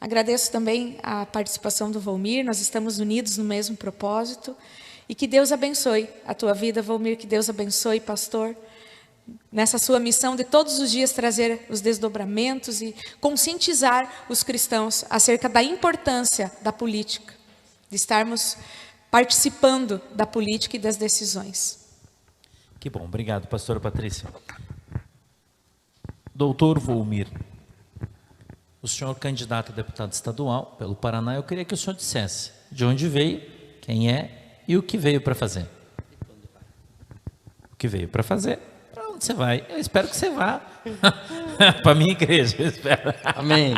Agradeço também a participação do Volmir, nós estamos unidos no mesmo propósito. E que Deus abençoe a tua vida, Volmir, que Deus abençoe, pastor, nessa sua missão de todos os dias trazer os desdobramentos e conscientizar os cristãos acerca da importância da política, de estarmos participando da política e das decisões. Que bom, obrigado, pastora Patrícia. Doutor Volmir, o senhor candidato a deputado estadual pelo Paraná, eu queria que o senhor dissesse de onde veio, quem é e o que veio para fazer. O que veio para fazer? Para onde você vai? Eu espero que você vá para a minha igreja, eu espero. Amém.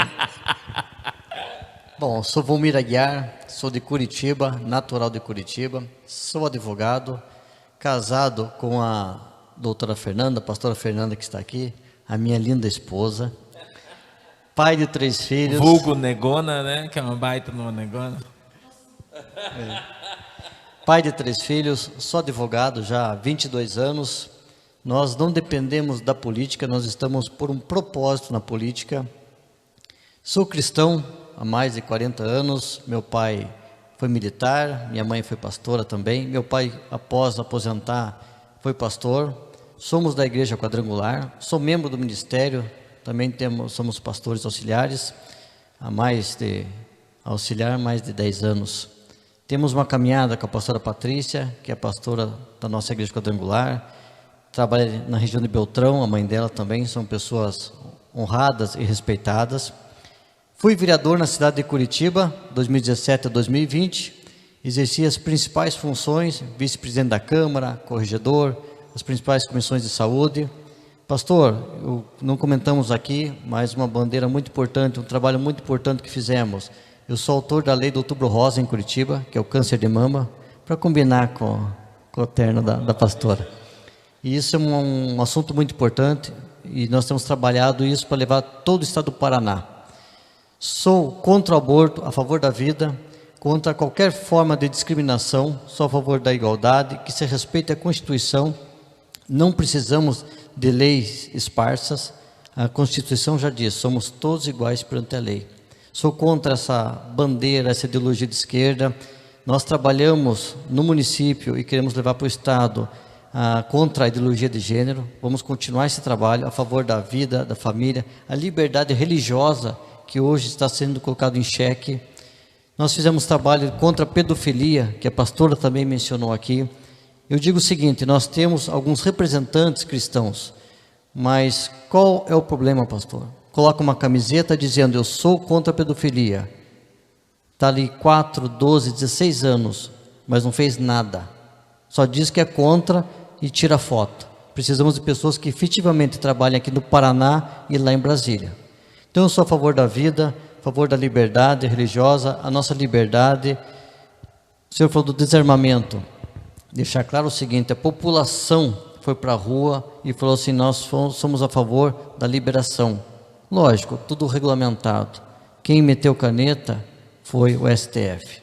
Bom, sou Volmir Aguiar, sou de Curitiba, natural de Curitiba, sou advogado, casado com a doutora Fernanda, a pastora Fernanda que está aqui, a minha linda esposa, pai de 3 filhos. Vulgo negona, né? Que é uma baita numa negona. pai de 3 filhos, sou advogado já há 22 anos. Nós não dependemos da política, nós estamos por um propósito na política. Sou cristão há mais de 40 anos, meu pai foi militar, minha mãe foi pastora também. Meu pai, após aposentar, foi pastor. Somos da Igreja Quadrangular, sou membro do ministério, também somos pastores auxiliares, mais de 10 anos. Temos uma caminhada com a pastora Patrícia, que é a pastora da nossa Igreja Quadrangular, trabalha na região de Beltrão, a mãe dela também, são pessoas honradas e respeitadas. Fui vereador na cidade de Curitiba, 2017 a 2020, exerci as principais funções, vice-presidente da Câmara, corregedor, as principais comissões de saúde. Pastor, não comentamos aqui, mas uma bandeira muito importante, um trabalho muito importante que fizemos. Eu sou autor da lei do Outubro Rosa em Curitiba, que é o câncer de mama, para combinar com o terno da pastora. E isso é um assunto muito importante, e nós temos trabalhado isso para levar todo o estado do Paraná. Sou contra o aborto, a favor da vida, contra qualquer forma de discriminação, sou a favor da igualdade, que se respeite a Constituição. Não precisamos de leis esparsas, a Constituição já diz, somos todos iguais perante a lei. Sou contra essa bandeira, essa ideologia de esquerda. Nós trabalhamos no município e queremos levar para o estado contra a ideologia de gênero. Vamos continuar esse trabalho a favor da vida, da família, a liberdade religiosa que hoje está sendo colocado em xeque. Nós fizemos trabalho contra a pedofilia, que a pastora também mencionou aqui. Eu digo o seguinte, nós temos alguns representantes cristãos, mas qual é o problema, pastor? Coloca uma camiseta dizendo, eu sou contra a pedofilia. Está ali 4, 12, 16 anos, mas não fez nada. Só diz que é contra e tira foto. Precisamos de pessoas que efetivamente trabalhem aqui no Paraná e lá em Brasília. Então eu sou a favor da vida, a favor da liberdade religiosa, a nossa liberdade. O senhor falou do desarmamento. Deixar claro o seguinte, a população foi para a rua e falou assim, nós somos a favor da liberação. Lógico, tudo regulamentado. Quem meteu caneta foi o STF,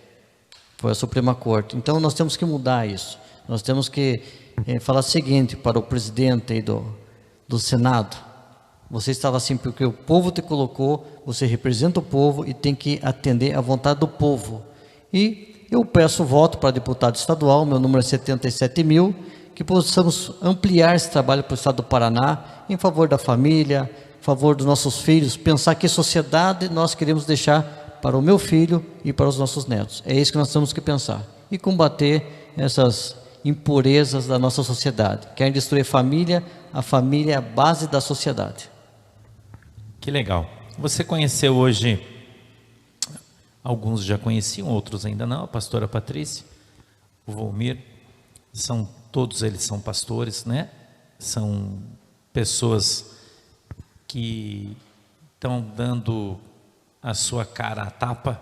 foi a Suprema Corte. Então nós temos que mudar isso. Nós temos que falar o seguinte para o presidente aí do Senado. Você estava assim porque o povo te colocou, você representa o povo e tem que atender à vontade do povo. E eu peço voto para deputado estadual, meu número é 77.000, que possamos ampliar esse trabalho para o estado do Paraná, em favor da família, em favor dos nossos filhos, pensar que sociedade nós queremos deixar para o meu filho e para os nossos netos. É isso que nós temos que pensar. E combater essas impurezas da nossa sociedade. Querem destruir a família é a base da sociedade. Que legal. Você conheceu hoje, alguns já conheciam, outros ainda não, a pastora Patrícia, o Volmir, todos eles são pastores, né? São pessoas que estão dando a sua cara à tapa.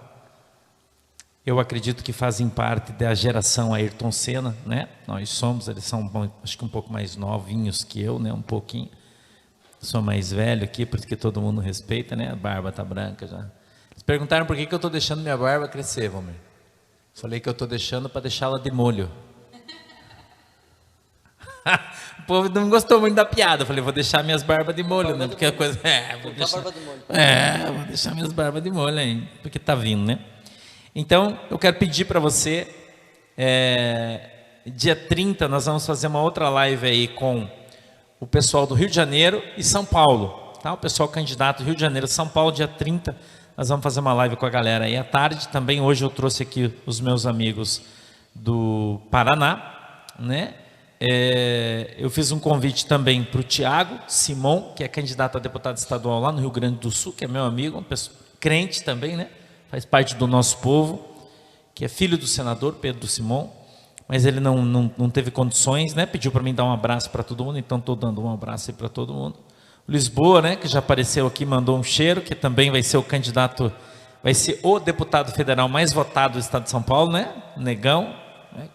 Eu acredito que fazem parte da geração Ayrton Senna, né? Eles são, acho que um pouco mais novinhos que eu, né? Um pouquinho. Sou mais velho aqui, porque todo mundo respeita, né? A barba tá branca já. Eles perguntaram por que eu estou deixando minha barba crescer, Valmir. Falei que eu estou deixando para deixá-la de molho. O povo não gostou muito da piada. Falei, vou deixar minhas barbas de molho, né? Porque a coisa. Vou deixar minhas barbas de molho aí, porque tá vindo, né? Então, eu quero pedir para você, dia 30, nós vamos fazer uma outra live aí com o pessoal do Rio de Janeiro e São Paulo, tá? O pessoal candidato Rio de Janeiro e São Paulo, dia 30, nós vamos fazer uma live com a galera aí à tarde. Também hoje eu trouxe aqui os meus amigos do Paraná, né? Eu fiz um convite também para o Tiago Simon, que é candidato a deputado estadual lá no Rio Grande do Sul, que é meu amigo, uma pessoa crente também, né? Faz parte do nosso povo, que é filho do senador Pedro Simon, mas ele não teve condições, né? Pediu para mim dar um abraço para todo mundo, então estou dando um abraço aí para todo mundo. O Lisboa, né, que já apareceu aqui, mandou um cheiro, que também vai ser o candidato, vai ser o deputado federal mais votado do estado de São Paulo, né? Negão.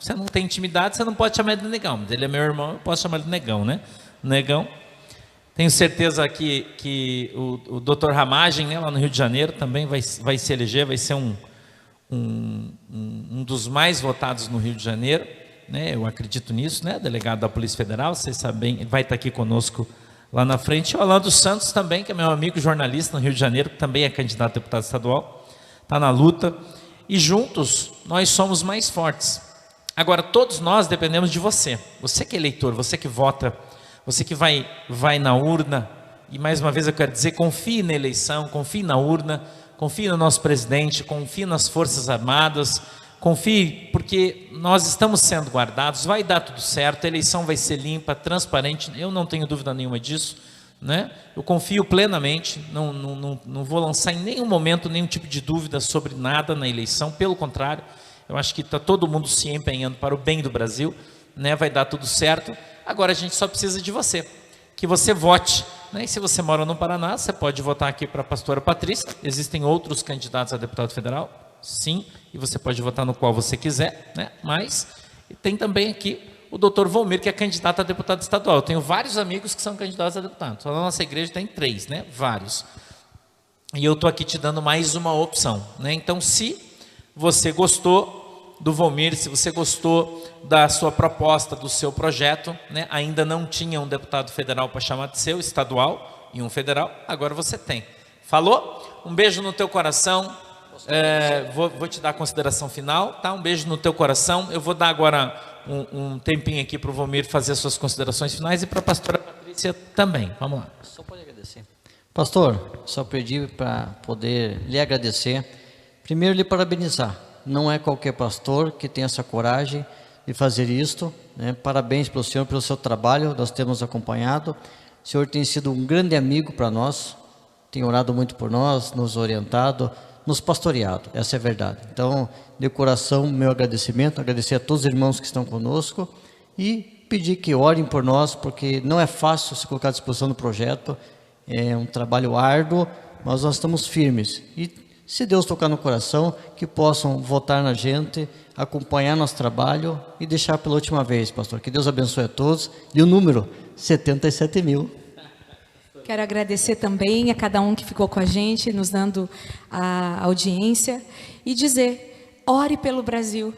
Você não tem intimidade, você não pode chamar ele de Negão, mas ele é meu irmão, eu posso chamar ele de Negão, né? Negão. Tenho certeza que o Dr. Ramagem, né, lá no Rio de Janeiro, também vai se eleger, vai ser um dos mais votados no Rio de Janeiro, né? Eu acredito nisso, né? Delegado da Polícia Federal, vocês sabem, vai estar aqui conosco lá na frente. O Orlando Santos também, que é meu amigo jornalista no Rio de Janeiro, que também é candidato a deputado estadual, está na luta. E juntos nós somos mais fortes. Agora, todos nós dependemos de você. Você que é eleitor, você que vota, você que vai na urna. E mais uma vez eu quero dizer, confie na eleição, confie na urna, confie no nosso presidente, confie nas Forças Armadas, confie, porque nós estamos sendo guardados, vai dar tudo certo, a eleição vai ser limpa, transparente, eu não tenho dúvida nenhuma disso, né? Eu confio plenamente, não vou lançar em nenhum momento nenhum tipo de dúvida sobre nada na eleição, pelo contrário, eu acho que está todo mundo se empenhando para o bem do Brasil, né? Vai dar tudo certo, agora a gente só precisa de você, que você vote, né? E se você mora no Paraná, você pode votar aqui para a pastora Patrícia, existem outros candidatos a deputado federal, sim, e você pode votar no qual você quiser, né? Mas tem também aqui o doutor Volmir, que é candidato a deputado estadual. Eu tenho vários amigos que são candidatos a deputado. Só na nossa igreja tem 3, né? Vários. E eu estou aqui te dando mais uma opção, né? Então, se você gostou do Volmir, se você gostou da sua proposta, do seu projeto, né? Ainda não tinha um deputado federal para chamar de seu, estadual e um federal, agora você tem. Falou? Um beijo no teu coração. Vou te dar a consideração final, tá? Um beijo no teu coração. Eu vou dar agora um tempinho aqui para o Volmir fazer suas considerações finais e para a pastora Patrícia também. Vamos lá. Só pode agradecer. Pastor, só pedi para poder lhe agradecer. Primeiro, lhe parabenizar. Não é qualquer pastor que tem essa coragem de fazer isto, né? Parabéns pelo senhor, pelo seu trabalho, nós temos acompanhado. O senhor tem sido um grande amigo para nós, tem orado muito por nós, nos orientado, nos pastoreado, essa é a verdade. Então, de coração, meu agradecimento, agradecer a todos os irmãos que estão conosco e pedir que orem por nós, porque não é fácil se colocar à disposição do projeto, é um trabalho árduo, mas nós estamos firmes. E se Deus tocar no coração, que possam votar na gente, acompanhar nosso trabalho e deixar pela última vez, pastor. Que Deus abençoe a todos. E o número, 77 mil. Quero agradecer também a cada um que ficou com a gente, nos dando a audiência, e dizer, ore pelo Brasil,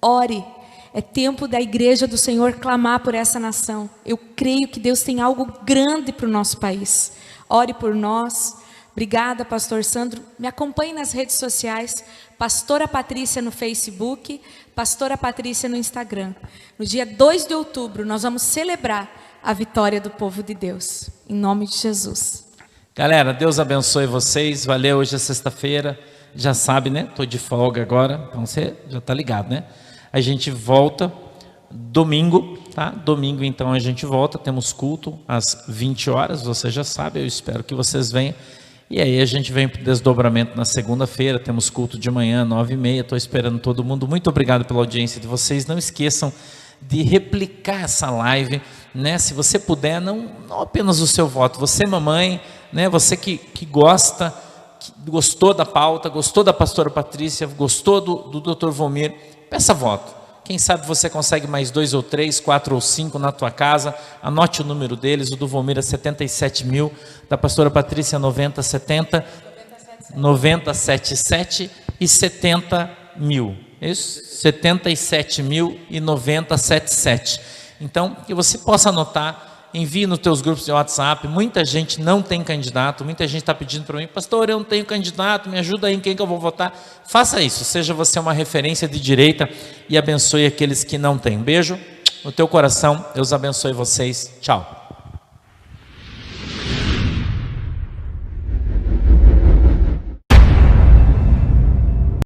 ore. É tempo da igreja do Senhor clamar por essa nação. Eu creio que Deus tem algo grande para o nosso país. Ore por nós. Obrigada, pastor Sandro. Me acompanhe nas redes sociais, pastora Patrícia no Facebook, pastora Patrícia no Instagram. No dia 2 de outubro, nós vamos celebrar a vitória do povo de Deus, em nome de Jesus. Galera, Deus abençoe vocês, valeu, hoje é sexta-feira, já sabe, né, estou de folga agora, então você já está ligado, né, a gente volta domingo, tá, domingo então a gente volta, temos culto às 20 horas, você já sabe, eu espero que vocês venham, e aí a gente vem para o desdobramento na segunda-feira, temos culto de manhã, 9h30, estou esperando todo mundo, muito obrigado pela audiência de vocês, não esqueçam de replicar essa live, né? Se você puder, não apenas o seu voto, você mamãe, né? Você que gosta, que gostou da pauta, gostou da pastora Patrícia, gostou do Dr. Volmir, peça voto. Quem sabe você consegue mais 2 ou 3, 4 ou 5 na tua casa, anote o número deles, o do Volmir é 77 mil, da pastora Patrícia 977 e 70 mil. Isso? 77.090,77. Então, que você possa anotar, envie nos teus grupos de WhatsApp. Muita gente não tem candidato, muita gente está pedindo para mim, pastor, eu não tenho candidato, me ajuda aí em quem que eu vou votar. Faça isso, seja você uma referência de direita e abençoe aqueles que não têm. Um beijo no teu coração, Deus abençoe vocês, tchau.